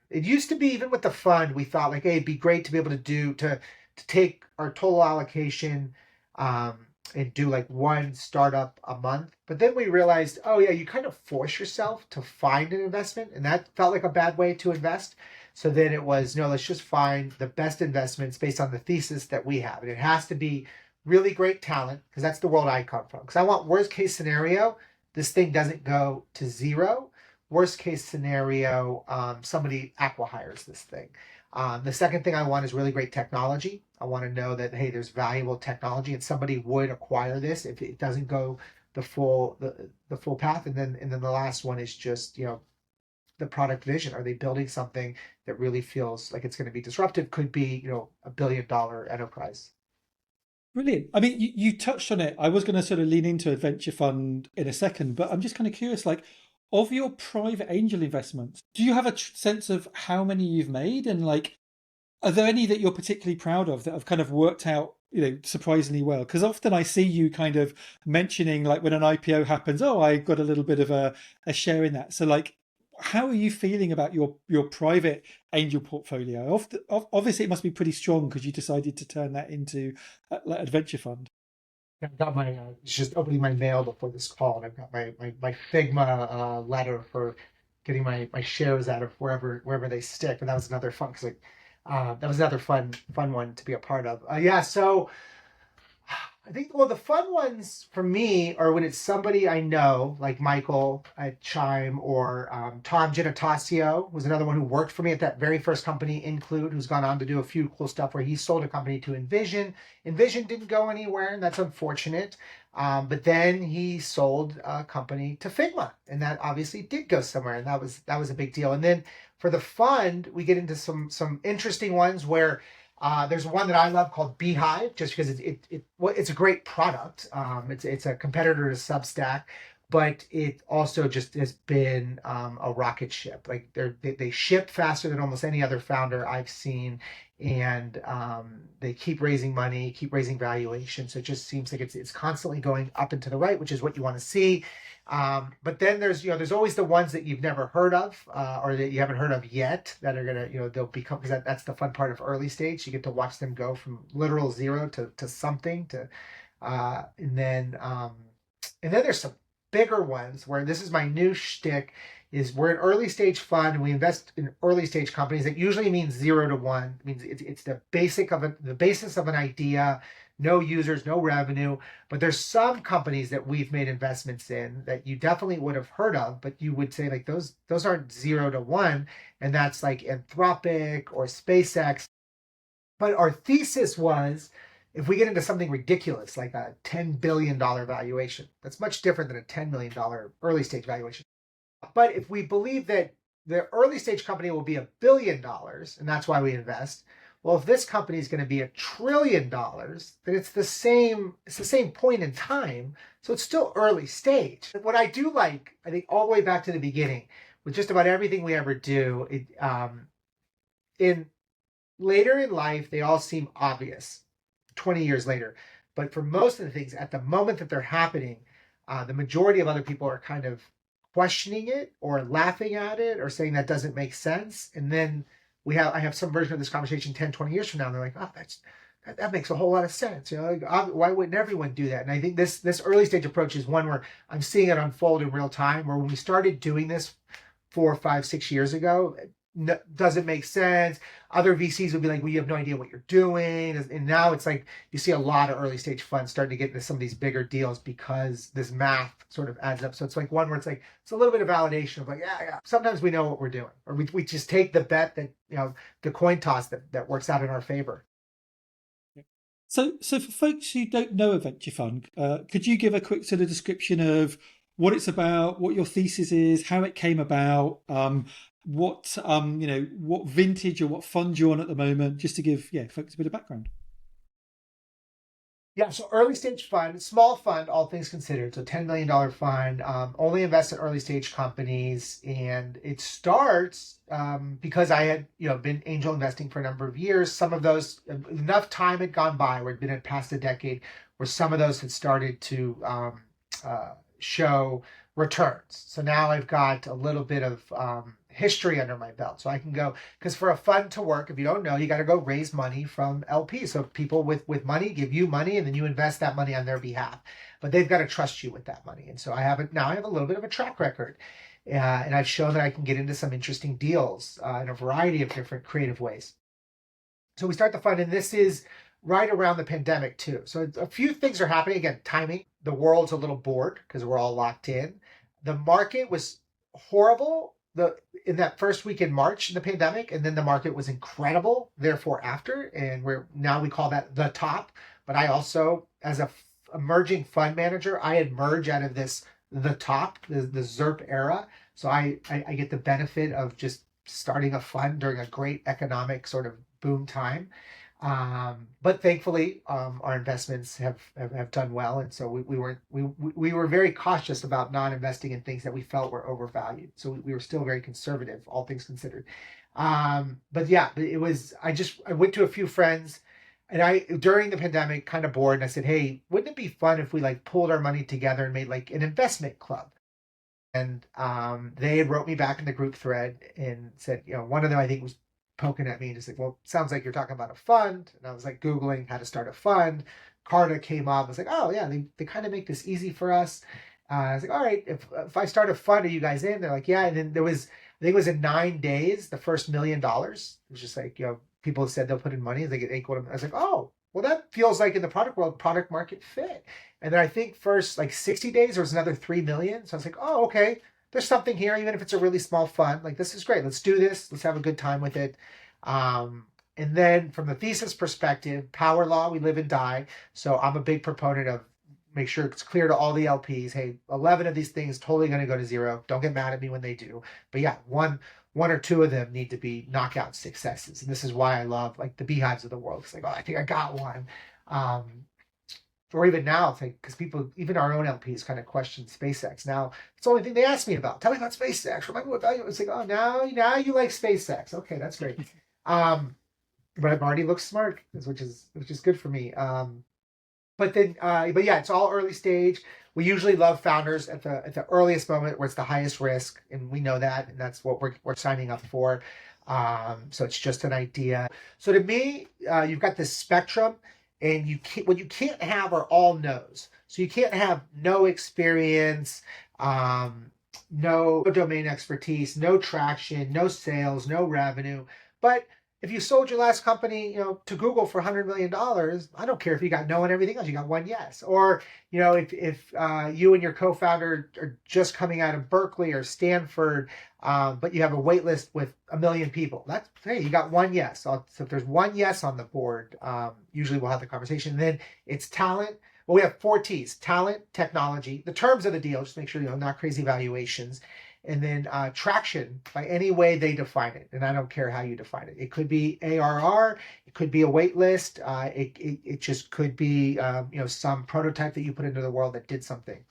It used to be, even with the fund, we thought like, hey, it'd be great to be able to take our total allocation, and do like one startup a month. But then we realized, oh yeah, you kind of force yourself to find an investment, and that felt like a bad way to invest. So then it was, no, let's just find the best investments based on the thesis that we have. And it has to be really great talent, because that's the world I come from. Because I want worst case scenario, this thing doesn't go to zero. Worst case scenario, somebody acqui-hires this thing. The second thing I want is really great technology. I want to know that, hey, there's valuable technology and somebody would acquire this if it doesn't go the full path. And then the last one is just, the product vision. Are they building something that really feels like it's going to be disruptive? Could be, $1 billion enterprise. Brilliant. I mean, you touched on it. I was going to sort of lean into a venture fund in a second, but I'm just kind of curious, like, of your private angel investments, do you have a sense of how many you've made? And like, are there any that you're particularly proud of that have kind of worked out, surprisingly well? Because often I see you kind of mentioning, like, when an IPO happens, oh, I got a little bit of a share in that. So like, how are you feeling about your private angel portfolio? Obviously, it must be pretty strong because you decided to turn that into like a venture fund. I've got my just opening my mail before this call, and I've got my Figma letter for getting my shares out of wherever they stick. And that was another fun, because that was another fun one to be a part of. Yeah, so I think, well, the fun ones for me are when it's somebody I know, like Michael at Chime, or Tom Ginatasio was another one who worked for me at that very first company, Include, who's gone on to do a few cool stuff where he sold a company to Envision. Envision didn't go anywhere, and that's unfortunate. But then he sold a company to Figma, and that obviously did go somewhere, and that was a big deal. And then for the fund, we get into some interesting ones where there's one that I love called Beehive, just because it's a great product. It's a competitor to Substack, but it also just has been a rocket ship. Like they ship faster than almost any other founder I've seen, and they keep raising money, keep raising valuation. So it just seems like it's constantly going up and to the right, which is what you want to see. But then there's always the ones that you've never heard of, or that you haven't heard of yet, that are gonna, they'll become, because that's the fun part of early stage. You get to watch them go from literal zero to something to, and then there's some bigger ones where this is my new shtick. Is we're an early stage fund and we invest in early stage companies. That usually means 0 to 1. It means it's the the basis of an idea, no users, no revenue. But there's some companies that we've made investments in that you definitely would have heard of, but you would say like those aren't 0 to 1, and that's like Anthropic or SpaceX. But our thesis was, if we get into something ridiculous like a $10 billion valuation, that's much different than a $10 million early stage valuation. But if we believe that the early stage company will be $1 billion, and that's why we invest, well, if this company is going to be $1 trillion, then it's the same point in time. So it's still early stage. What I do like, I think all the way back to the beginning, with just about everything we ever do, in later in life, they all seem obvious 20 years later. But for most of the things, at the moment that they're happening, the majority of other people are kind of questioning it or laughing at it or saying that doesn't make sense. And then I have some version of this conversation 10, 20 years from now, and they're like, oh, that makes a whole lot of sense. Like, why wouldn't everyone do that? And I think this early stage approach is one where I'm seeing it unfold in real time, where when we started doing this 4, 5, 6 years ago, doesn't make sense. Other VCs would be like, well, you have no idea what you're doing. And now it's like you see a lot of early stage funds starting to get into some of these bigger deals because this math sort of adds up. So it's like one where it's like, it's a little bit of validation of like, yeah, sometimes we know what we're doing. Or we just take the bet that, the coin toss that works out in our favor. So for folks who don't know a venture fund, could you give a quick sort of description of what it's about, what your thesis is, how it came about, what what vintage or what fund you're on at the moment, just to give folks a bit of background. Yeah, so early stage fund, small fund, all things considered. So $10 million fund, only invest in early stage companies. And it starts because I had been angel investing for a number of years. Some of those, enough time had gone by where it'd been past a decade, where some of those had started to show returns. So now I've got a little bit of history under my belt. So I can go, because for a fund to work, if you don't know, you got to go raise money from LPs. So people with money give you money, and then you invest that money on their behalf. But they've got to trust you with that money. And so I have a little bit of a track record. And I've shown that I can get into some interesting deals in a variety of different creative ways. So we start the fund, and this is right around the pandemic too. So a few things are happening. Again, timing. The world's a little bored because we're all locked in. The market was horrible in that first week in March in the pandemic, and then the market was incredible therefore after, and we call that the top. But I also, as a emerging fund manager, I had merged out of the top, the ZERP era. So I get the benefit of just starting a fund during a great economic sort of boom time. But thankfully, our investments have done well, and so we were very cautious about not investing in things that we felt were overvalued. So we were still very conservative, all things considered. But yeah, it was. I went to a few friends, and during the pandemic, kind of bored, and I said, hey, wouldn't it be fun if we like pulled our money together and made like an investment club? And they wrote me back in the group thread and said, one of them I think was poking at me and just like, well, sounds like you're talking about a fund. And I was like Googling how to start a fund. Carta came up. I was like, oh yeah, they kind of make this easy for us. I was like, all right, if I start a fund, are you guys in? They're like, yeah. And then I think it was in 9 days, the first $1 million. It was just like, people said they'll put in money. They get equal. I was like, oh, well, that feels like in the product world, product market fit. And then I think first like 60 days, there was another 3 million. So I was like, oh, okay, there's something here, even if it's a really small fund. Like, this is great. Let's do this. Let's have a good time with it. Um, and then from the thesis perspective, power law, we live and die. So I'm a big proponent of make sure it's clear to all the LPs. Hey, 11 of these things totally going to go to zero. Don't get mad at me when they do. But yeah, one or two of them need to be knockout successes. And this is why I love like the beehives of the world. It's like, oh, I think I got one. Um, or even now, it's like, because people, even our own LPs kind of question SpaceX. Now, it's the only thing they ask me about. Tell me about SpaceX. Remind me what value. It's like, oh, now you like SpaceX. Okay, that's great. But Marty looks smart, which is good for me. But yeah, it's all early stage. We usually love founders at the earliest moment where it's the highest risk, and we know that, and that's what we're signing up for. So it's just an idea. So to me, you've got this spectrum, and what you can't have are all no's. So you can't have no experience, no domain expertise, no traction, no sales, no revenue. But if you sold your last company, to Google for $100 million, I don't care if you got no and everything else, you got one yes. Or, if you and your co-founder are just coming out of Berkeley or Stanford, but you have a wait list with 1 million people, hey, you got one yes. So if there's one yes on the board, usually we'll have the conversation. And then it's talent. Well, we have 4 T's: talent, technology, the terms of the deal, just make sure, not crazy valuations. And then traction by any way they define it. And I don't care how you define it. It could be ARR, it could be a wait list, it just could be some prototype that you put into the world that did something.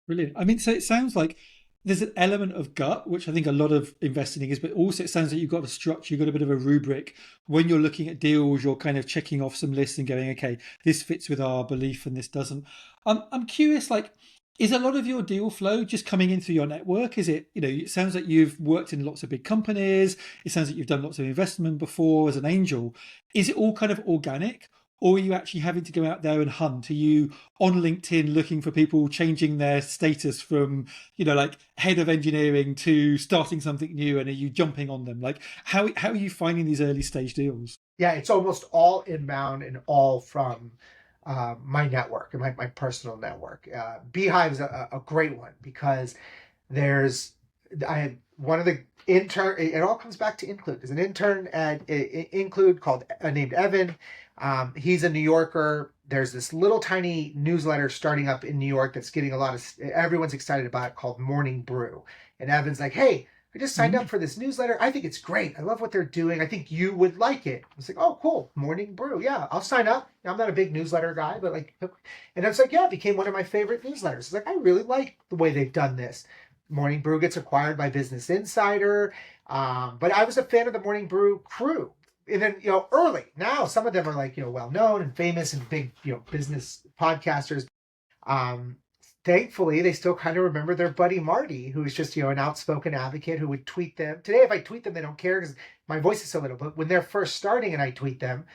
Brilliant. I mean, so it sounds like there's an element of gut, which I think a lot of investing is, but also it sounds like you've got a structure, you've got a bit of a rubric. When you're looking at deals, you're kind of checking off some lists and going, okay, this fits with our belief and this doesn't. I'm curious, like, is a lot of your deal flow just coming in through your network? Is it, it sounds like you've worked in lots of big companies. It sounds like you've done lots of investment before as an angel. Is it all kind of organic? Or are you actually having to go out there and hunt? Are you on LinkedIn looking for people changing their status from, like head of engineering to starting something new? And are you jumping on them? Like, how are you finding these early stage deals? Yeah, it's almost all inbound and all from my network and my personal network. Beehive's a great one because I had one of the intern. It all comes back to Include. There's an intern at Include called named Evan. He's a New Yorker. There's this little tiny newsletter starting up in New York that's getting everyone's excited about it, called Morning Brew. And Evan's like, hey, I just signed up for this newsletter. I think it's great. I love what they're doing. I think you would like it. I was like, oh, cool. Morning Brew. Yeah, I'll sign up. I'm not a big newsletter guy, but and it's like, yeah, it became one of my favorite newsletters. It's like, I really like the way they've done this. Morning Brew gets acquired by Business Insider. But I was a fan of the Morning Brew crew. And then, early. Now, some of them are like, well-known and famous and big, business podcasters. Thankfully, they still kind of remember their buddy Marty, who is just, an outspoken advocate who would tweet them. Today, if I tweet them, they don't care because my voice is so little. But when they're first starting and I tweet them,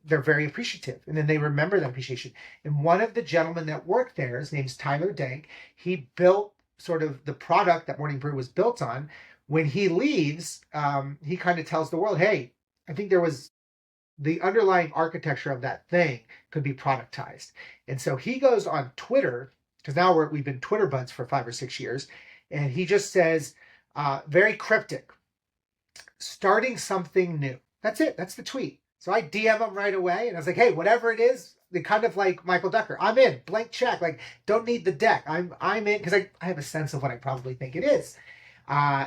they're very appreciative. And then they remember that appreciation. And one of the gentlemen that worked there, his name's Tyler Dank, he built sort of the product that Morning Brew was built on. When he leaves, he kind of tells the world, hey, I think there was the underlying architecture of that thing could be productized. And so he goes on Twitter, because now we've been Twitter buds for 5 or 6 years, and he just says, very cryptic, starting something new. That's it. That's the tweet. So I DM him right away, and I was like, hey, whatever it is, they kind of like Michael Ducker. I'm in, blank check. Like, don't need the deck. I'm in, because I have a sense of what I probably think it is.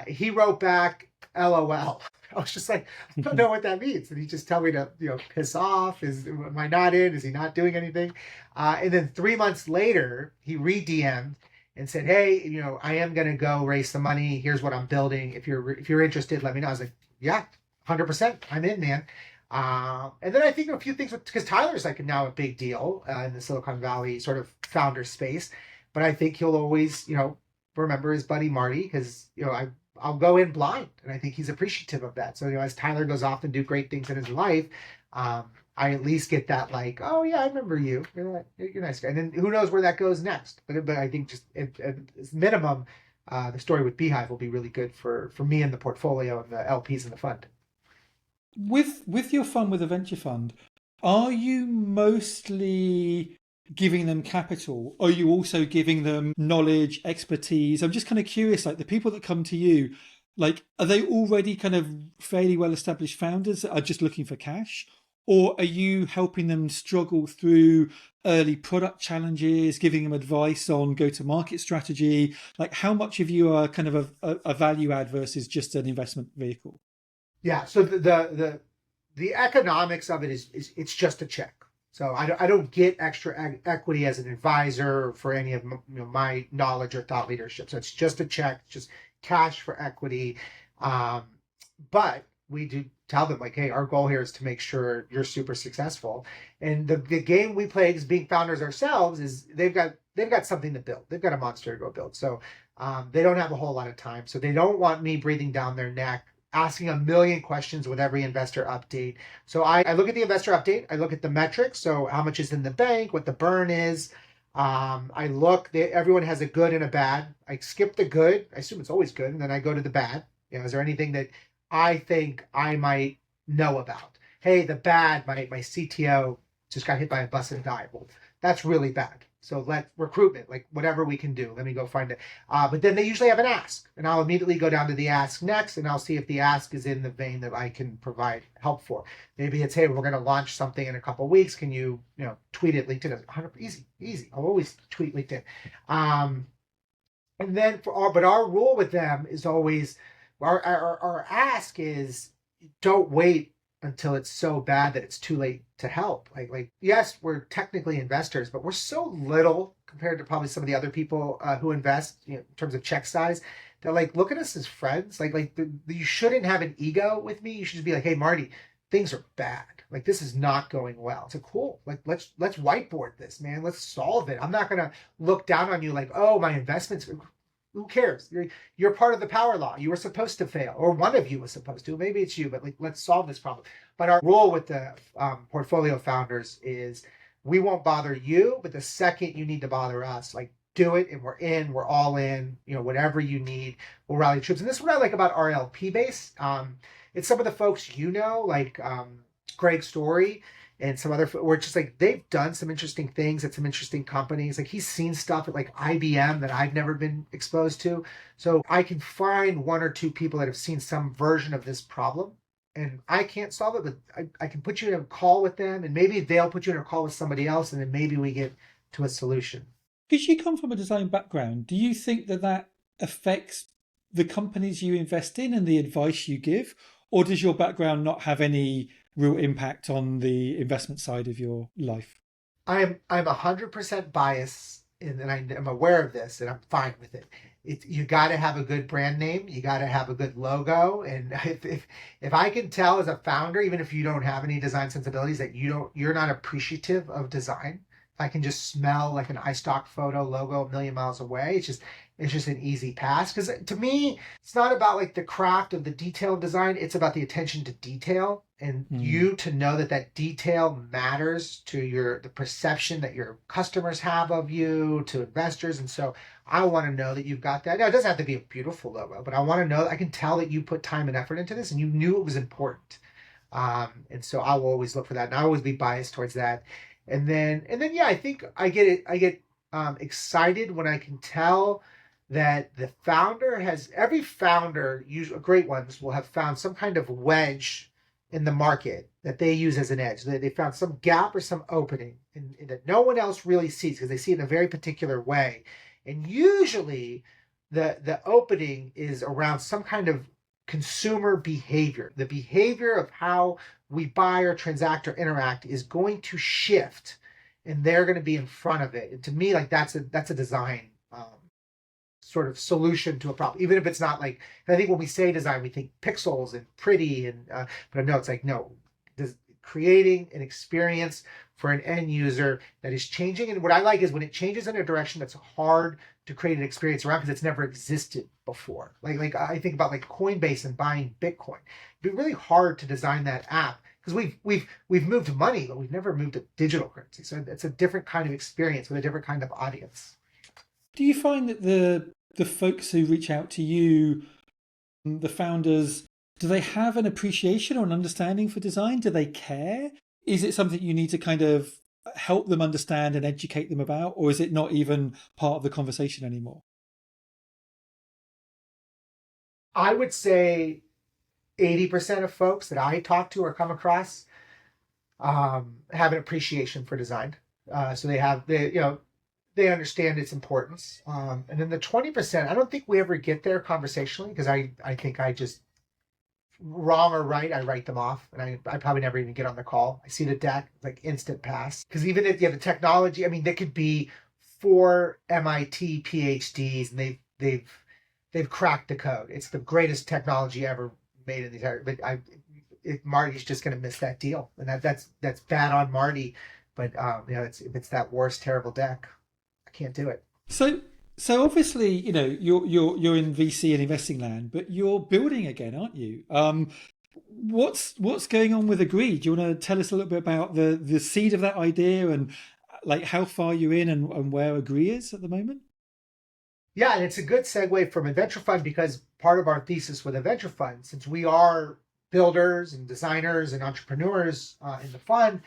He wrote back, LOL. I was just like, I don't know what that means. And he just tell me to, piss off. Am I not in? Is he not doing anything? And then 3 months later, he re-DM'd and said, hey, I am going to go raise some money. Here's what I'm building. If you're interested, let me know. I was like, yeah, 100%. I'm in, man. And then I think a few things, because Tyler's like now a big deal in the Silicon Valley sort of founder space. But I think he'll always, remember his buddy Marty, because, I'll go in blind, and I think he's appreciative of that. So, as Tyler goes off and do great things in his life, I at least get that like, oh yeah, I remember you. You're a nice guy. And then who knows where that goes next? But I think just at minimum, the story with Beehive will be really good for me and the portfolio and the LPs in the fund. With your fund, with a venture fund, Are you mostly giving them capital? Are you also giving them knowledge, expertise? I'm just kind of curious, like the people that come to you, like, are they already kind of fairly well established founders that are just looking for cash? Or are you helping them struggle through early product challenges, giving them advice on go to market strategy? Like, how much of you are kind of a value add versus just an investment vehicle? Yeah. So the economics of it is it's just a check. So I don't get extra equity as an advisor for any of my knowledge or thought leadership. So it's just a check, just cash for equity. Um, but we do tell them like, hey, our goal here is to make sure you're super successful. And the game we play as being founders ourselves is they've got something to build. They've got a monster to go build. So they don't have a whole lot of time. So they don't want me breathing down their neck, asking a million questions with every investor update. So I look at the investor update. I look at the metrics. So how much is in the bank, what the burn is. Everyone has a good and a bad. I skip the good. I assume it's always good. And then I go to the bad. Is there anything that I think I might know about? Hey, the bad, my CTO just got hit by a bus and died. Well, that's really bad. So recruitment, like whatever we can do, let me go find it. But then they usually have an ask, and I'll immediately go down to the ask next, and I'll see if the ask is in the vein that I can provide help for. Maybe it's, hey, we're going to launch something in a couple of weeks. Can tweet it LinkedIn? 100 easy. I'll always tweet LinkedIn. And then but our rule with them is always our ask is don't wait until it's so bad that it's too late to help. Like yes, we're technically investors, but we're so little compared to probably some of the other people who invest in terms of check size. They're like, look at us as friends. You shouldn't have an ego with me. You should just be like, hey, Marty, things are bad. Like this is not going well. It's cool. Like let's whiteboard this, man. Let's solve it. I'm not gonna look down on you like, oh, my investments. Who cares? You're part of the power law. You were supposed to fail, or one of you was supposed to. Maybe it's you, but let's solve this problem. But our rule with the portfolio founders is we won't bother you, but the second you need to bother us, like do it, and we're all in. Whatever you need, we'll rally troops. And this is what I like about our LP base. It's some of the folks like Greg Story and some other, where it's just like they've done some interesting things at some interesting companies. Like he's seen stuff at like IBM that I've never been exposed to. So I can find one or two people that have seen some version of this problem, and I can't solve it, but I can put you in a call with them, and maybe they'll put you in a call with somebody else, and then maybe we get to a solution. Because you come from a design background, do you think that affects the companies you invest in and the advice you give? Or does your background not have any real impact on the investment side of your life? I'm 100% biased, and I'm aware of this, and I'm fine with it. You got to have a good brand name. You got to have a good logo. And if I can tell as a founder, even if you don't have any design sensibilities, that you're not appreciative of design. If I can just smell like an iStock photo logo a million miles away, it's just an easy pass. Because to me, it's not about like the craft of the detail of design. It's about the attention to detail, and you to know that detail matters to the perception that your customers have of you, to investors. And so I want to know that you've got that. Now, it doesn't have to be a beautiful logo, but I want to know, I can tell that you put time and effort into this and you knew it was important. And so I will always look for that, and I'll always be biased towards that. And then, yeah, I think I get it. I get excited when I can tell that the founder every founder, usually great ones, will have found some kind of wedge in the market that they use as an edge. They found some gap or some opening and that no one else really sees because they see it in a very particular way. And usually the opening is around some kind of consumer behavior. The behavior of how we buy or transact or interact is going to shift, and they're going to be in front of it. And to me, like that's a design sort of solution to a problem, even if it's not like. I think when we say design, we think pixels and pretty, and but no, it's like no, creating an experience for an end user that is changing. And what I like is when it changes in a direction that's hard to create an experience around because it's never existed before. Like I think about like Coinbase and buying Bitcoin. It'd be really hard to design that app because we've moved money, but we've never moved a digital currency. So it's a different kind of experience with a different kind of audience. Do you find that the folks who reach out to you, the founders, do they have an appreciation or an understanding for design? Do they care? is it something you need to kind of help them understand and educate them about, or is it not even part of the conversation anymore? I would say 80% of folks that I talk to or come across have an appreciation for design. So they understand its importance. And then the 20%, I don't think we ever get there conversationally, because I think I just, wrong or right, I write them off, and I probably never even get on the call. I see the deck, like instant pass. Because even if you have the technology, I mean, they could be 4 MIT PhDs, and they've cracked the code. It's the greatest technology ever made in the entire. But Marty's just going to miss that deal, and that's bad on Marty. But if it's that worst terrible deck, I can't do it. So obviously, you're in VC and investing land, but you're building again, aren't you? What's going on with Agree? Do you want to tell us a little bit about the seed of that idea, and like how far you're in, and where Agree is at the moment? Yeah, and it's a good segue from a venture fund, because part of our thesis with a venture fund, since we are builders and designers and entrepreneurs in the fund,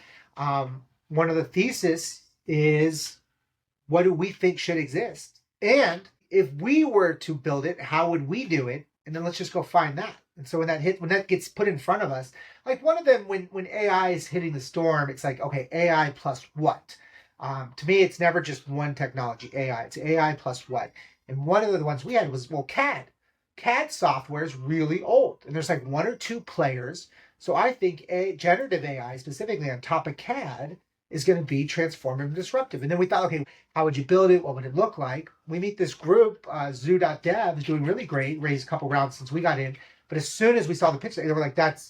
one of the thesis is, what do we think should exist? And if we were to build it, how would we do it? And then let's just go find that. And so when that gets put in front of us, like one of them, when AI is hitting the storm, it's like, okay, AI plus what? To me, it's never just one technology, AI. It's AI plus what? And one of the ones we had was, well, CAD. CAD software is really old, and there's like one or two players. So I think generative AI, specifically on top of CAD, is going to be transformative and disruptive. And then we thought, okay, how would you build it? What would it look like? We meet this group, zoo.dev, is doing really great, raised a couple rounds since we got in. But as soon as we saw the picture, they were like, that,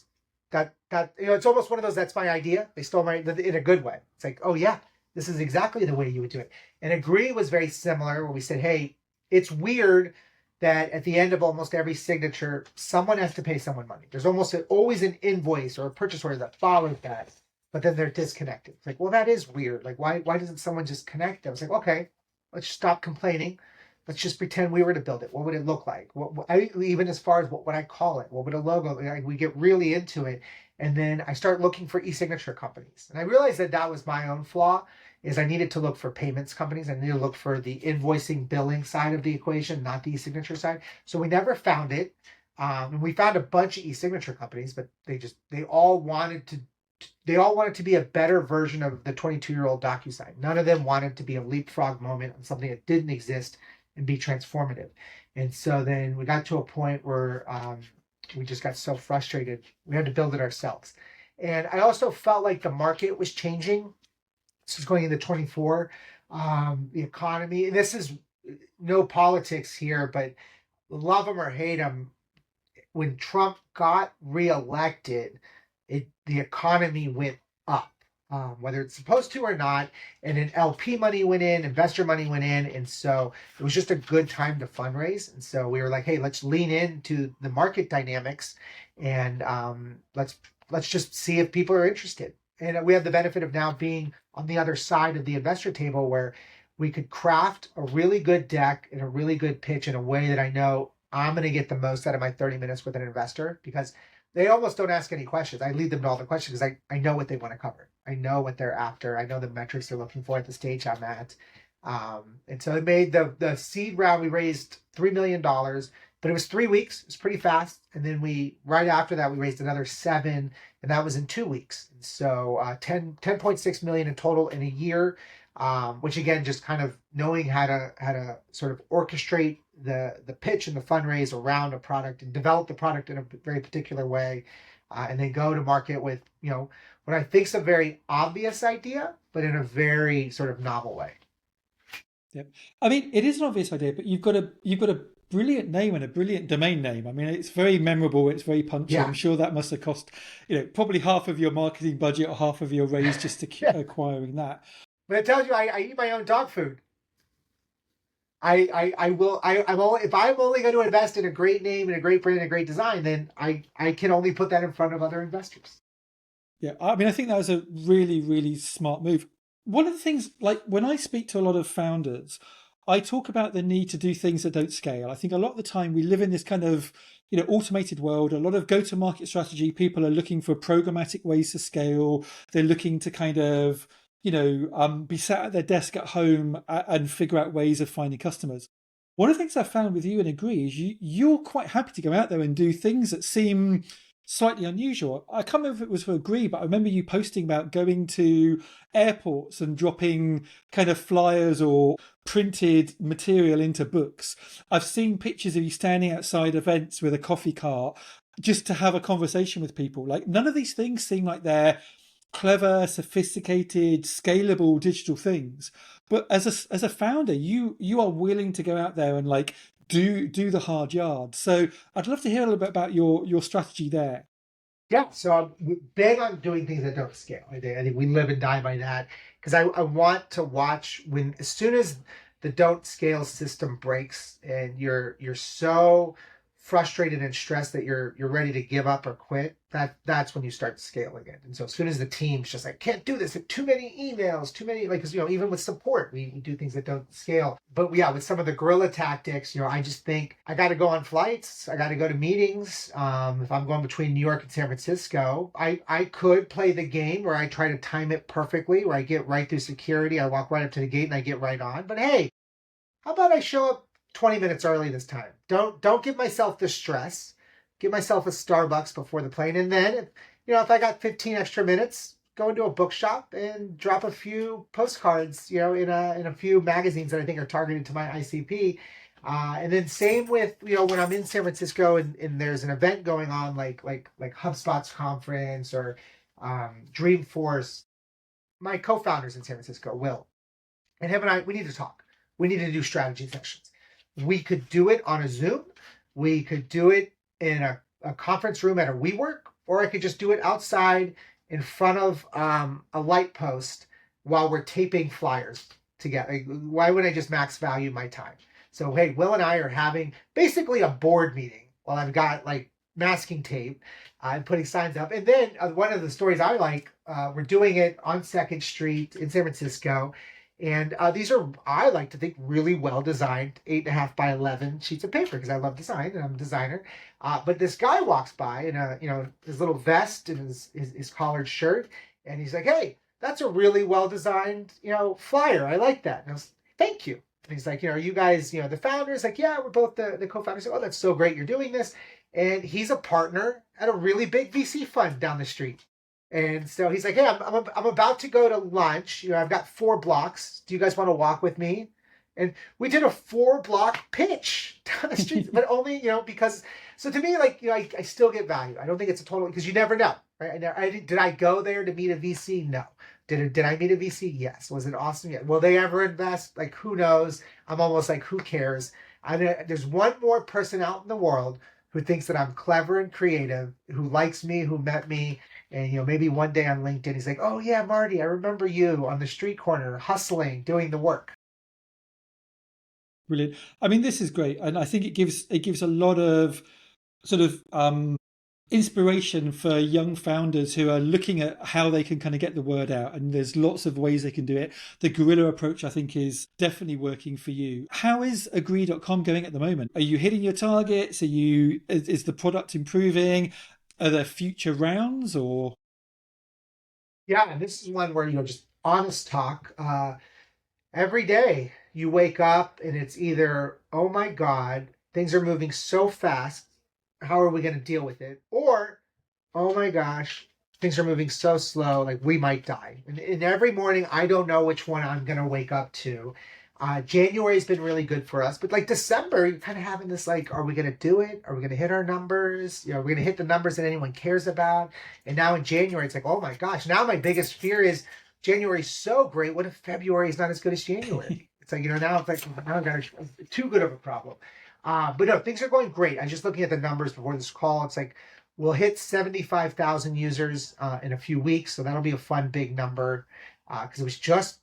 it's almost one of those, that's my idea. They stole in a good way. It's like, oh yeah, this is exactly the way you would do it. And Agree was very similar, where we said, hey, it's weird that at the end of almost every signature, someone has to pay someone money. There's always an invoice or a purchase order that follows that, but then they're disconnected. It's like, well, that is weird. Like, why doesn't someone just connect? I was like, okay, let's stop complaining. Let's just pretend we were to build it. What would it look like? Even as far as what would I call it? What would a logo? We get really into it. And then I start looking for e-signature companies. And I realized that was my own flaw, is I needed to look for payments companies. I needed to look for the invoicing, billing side of the equation, not the e-signature side. So we never found it. And we found a bunch of e-signature companies, but they all wanted to be a better version of the 22-year-old DocuSign. None of them wanted to be a leapfrog moment on something that didn't exist and be transformative. And so then we got to a point where we just got so frustrated, we had to build it ourselves. And I also felt like the market was changing. This is going into 24. The economy, and this is no politics here, but love him or hate him, when Trump got reelected, the economy went up, whether it's supposed to or not. And then LP money went in, investor money went in. And so it was just a good time to fundraise. And so we were like, hey, let's lean into the market dynamics, and let's just see if people are interested. And we have the benefit of now being on the other side of the investor table, where we could craft a really good deck and a really good pitch in a way that I know I'm going to get the most out of my 30 minutes with an investor, because they almost don't ask any questions. I lead them to all the questions because I know what they want to cover. I know what they're after. I know the metrics they're looking for at the stage I'm at. And so it made the seed round, we raised $3 million, but it was 3 weeks. It was pretty fast. And then right after that, we raised another 7, and that was in 2 weeks. And so 10.6 million in total in a year, which again, just kind of knowing how to sort of orchestrate the pitch and the fundraise around a product and develop the product in a very particular way, and then go to market with, what I think is a very obvious idea, but in a very sort of novel way. Yep. I mean, it is an obvious idea, but you've got a brilliant name and a brilliant domain name. I mean, it's very memorable. It's very punchy. Yeah. I'm sure that must have cost, probably half of your marketing budget or half of your raise just to acquiring that. But it tells you I eat my own dog food. If I'm only going to invest in a great name and a great brand and a great design, then I can only put that in front of other investors. Yeah, I mean, I think that was a really, really smart move. One of the things, like when I speak to a lot of founders, I talk about the need to do things that don't scale. I think a lot of the time we live in this kind of automated world. A lot of go-to-market strategy. People are looking for programmatic ways to scale. They're looking to kind of be sat at their desk at home and figure out ways of finding customers. One of the things I found with you and agree is you're quite happy to go out there and do things that seem slightly unusual. I can't remember if it was for Agree, but I remember you posting about going to airports and dropping kind of flyers or printed material into books. I've seen pictures of you standing outside events with a coffee cart just to have a conversation with people. Like, none of these things seem like they're clever, sophisticated, scalable digital things. But as a founder, you are willing to go out there and like do the hard yards. So I'd love to hear a little bit about your strategy there. Yeah, so I'm big on doing things that don't scale. I think we live and die by that because I want to watch when as soon as the don't scale system breaks and you're so frustrated and stressed that you're ready to give up or quit, that's when you start scaling it. And so as soon as the team's just like, can't do this, too many emails, too many, like, because even with support, we do things that don't scale. But yeah, with some of the guerrilla tactics, I just think I got to go on flights, I got to go to meetings. If I'm going between New York and San Francisco, I could play the game where I try to time it perfectly, where I get right through security, I walk right up to the gate and I get right on. But hey, how about I show up 20 minutes early this time? Don't give myself the stress. Give myself a Starbucks before the plane. And then, if I got 15 extra minutes, go into a bookshop and drop a few postcards, in a few magazines that I think are targeted to my ICP. And then same with, when I'm in San Francisco and there's an event going on, like HubSpot's conference or Dreamforce, my co-founders in San Francisco, Will, and him and I, we need to talk. We need to do strategy sessions. We could do it on a Zoom. We could do it in a conference room at a WeWork, or I could just do it outside in front of a light post while we're taping flyers together. Like, why would I just max value my time? So, hey, Will and I are having basically a board meeting while I've got like masking tape and putting signs up. And then one of the stories I like, we're doing it on 2nd Street in San Francisco. And these are, I like to think, really well-designed 8.5 by 11 sheets of paper because I love design and I'm a designer. But this guy walks by in his little vest and his collared shirt, and he's like, "Hey, that's a really well-designed, flyer. I like that." And I was, "Thank you." And he's like, "Are you guys, the founders?" Like, "Yeah, we're both the co-founders." Like, "Oh, that's so great you're doing this." And he's a partner at a really big VC fund down the street. And so he's like, "Hey, I'm about to go to lunch. I've got 4 blocks. Do you guys want to walk with me?" And we did a 4-block pitch down the street, but only, because, so to me, like, I still get value. I don't think it's a total, because you never know, right? Did I go there to meet a VC? No. Did I meet a VC? Yes. Was it awesome? Yeah. Will they ever invest? Like, who knows? I'm almost like, who cares? There's one more person out in the world who thinks that I'm clever and creative, who likes me, who met me. And, maybe one day on LinkedIn, he's like, "Oh yeah, Marty, I remember you on the street corner, hustling, doing the work." Brilliant. I mean, this is great. And I think it gives a lot of sort of inspiration for young founders who are looking at how they can kind of get the word out. And there's lots of ways they can do it. The guerrilla approach, I think, is definitely working for you. How is agree.com going at the moment? Are you hitting your targets? Is the product improving? Are there future rounds or? Yeah, and this is one where, just honest talk. Every day you wake up and it's either, "Oh my God, things are moving so fast. How are we going to deal with it?" Or, "Oh my gosh, things are moving so slow, like we might die." And every morning, I don't know which one I'm going to wake up to. January's been really good for us, but like December, you're kind of having this like, are we going to do it? Are we going to hit our numbers? Are we going to hit the numbers that anyone cares about? And now in January, it's like, oh my gosh, now my biggest fear is January's so great. What if February is not as good as January? It's like, now it's like, now I've got too good of a problem. But no, things are going great. I'm just looking at the numbers before this call. It's like, we'll hit 75,000 users in a few weeks. So that'll be a fun, big number because it was just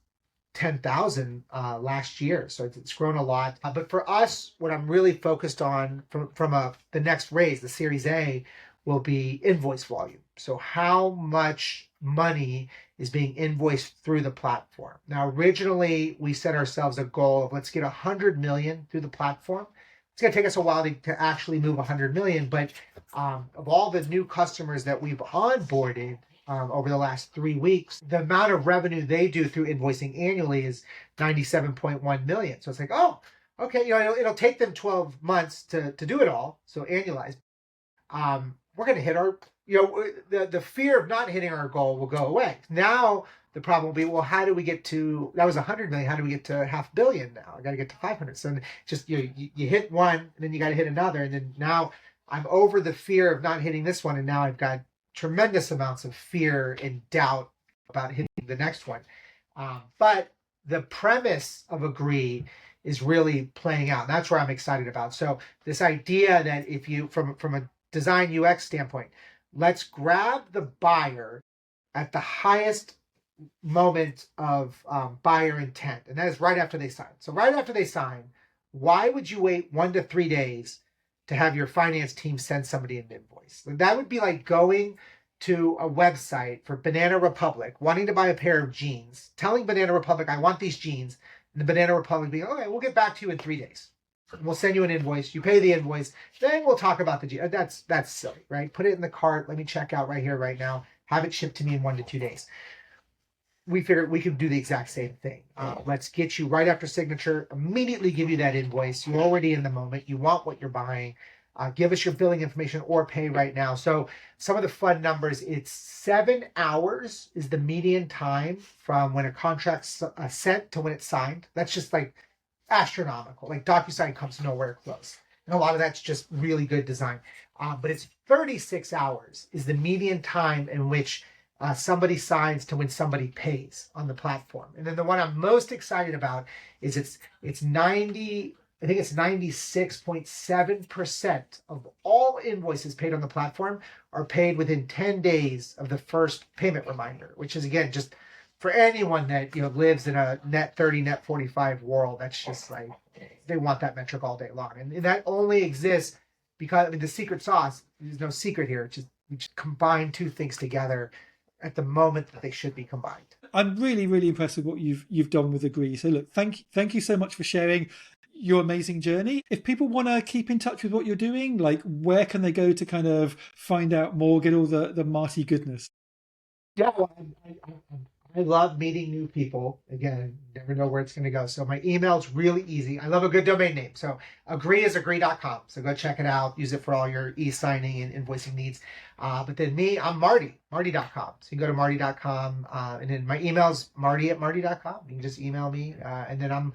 10,000 last year. So it's grown a lot. But for us, what I'm really focused on from the next raise, the Series A, will be invoice volume. So how much money is being invoiced through the platform. Now, originally we set ourselves a goal of let's get 100 million through the platform. It's going to take us a while to actually move 100 million, but of all the new customers that we've onboarded over the last 3 weeks, the amount of revenue they do through invoicing annually is 97.1 million. So it's like, oh, okay, it'll take them 12 months to do it all. So annualized, we're going to hit our, the fear of not hitting our goal will go away. Now the problem will be, well, how do we get to, that was 100 million. How do we get to 500 million now? I got to get to 500. So just, you hit one and then you got to hit another. And then now I'm over the fear of not hitting this one. And now I've got tremendous amounts of fear and doubt about hitting the next one. But the premise of Agree is really playing out. That's where I'm excited about. So this idea that if you, from a design UX standpoint, let's grab the buyer at the highest moment of buyer intent, and that is right after they sign. So right after they sign, why would you wait 1 to 3 days to have your finance team send somebody an invoice? That would be like going to a website for Banana Republic, wanting to buy a pair of jeans, telling Banana Republic, I want these jeans, and the Banana Republic being, okay, we'll get back to you in 3 days. We'll send you an invoice. You pay the invoice. Then we'll talk about the jeans. That's silly, right? Put it in the cart. Let me check out right here, right now. Have it shipped to me in 1 to 2 days. We figured we could do the exact same thing. Let's get you right after signature, immediately give you that invoice. You're already in the moment. You want what you're buying. Give us your billing information or pay right now. So some of the fun numbers, it's 7 hours is the median time from when a contract's sent to when it's signed. That's just like astronomical. Like DocuSign comes nowhere close. And a lot of that's just really good design. But it's 36 hours is the median time in which somebody signs to when somebody pays on the platform. And then the one I'm most excited about is it's 90, I think it's 96.7% of all invoices paid on the platform are paid within 10 days of the first payment reminder, which is, again, just for anyone that lives in a net 30, net 45 world, that's just like, they want that metric all day long. And that only exists because, the secret sauce, there's no secret here. It's just, we just combine two things together at the moment that they should be combined. I'm really, really impressed with what you've done with Agree. So look, thank you so much for sharing your amazing journey. If people want to keep in touch with what you're doing, like where can they go to kind of find out more, get all the Marty goodness? Yeah, well, I love meeting new people. Again, never know where it's going to go. So my email's really easy. I love a good domain name. So Agree is agree.com. So go check it out. Use it for all your e-signing and invoicing needs. But then I'm Marty, marty.com. So you can go to marty.com. And then my email's marty@marty.com. You can just email me. And then I'm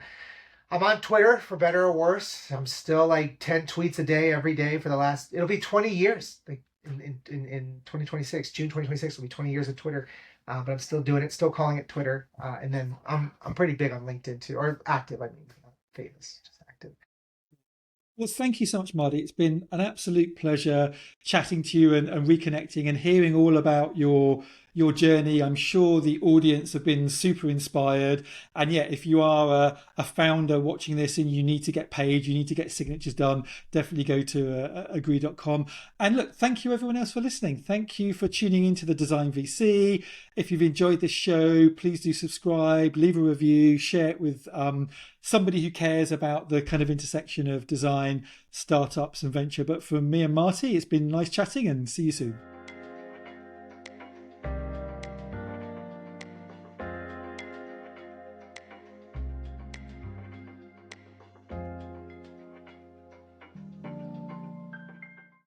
on Twitter, for better or worse. I'm still like 10 tweets a day, every day for the last, it'll be 20 years. Like in 2026, June 2026 will be 20 years of Twitter. But I'm still doing it, still calling it Twitter. And then I'm pretty big on LinkedIn too, or active, not famous, just active. Well, thank you so much, Marty. It's been an absolute pleasure chatting to you and reconnecting and hearing all about your journey. I'm sure the audience have been super inspired. And yeah, if you are a founder watching this and you need to get paid, you need to get signatures done, definitely go to agree.com. And look, thank you everyone else for listening. Thank you for tuning into the Design VC. If you've enjoyed this show, please do subscribe, leave a review, share it with somebody who cares about the kind of intersection of design, startups and venture. But from me and Marty, it's been nice chatting, and see you soon.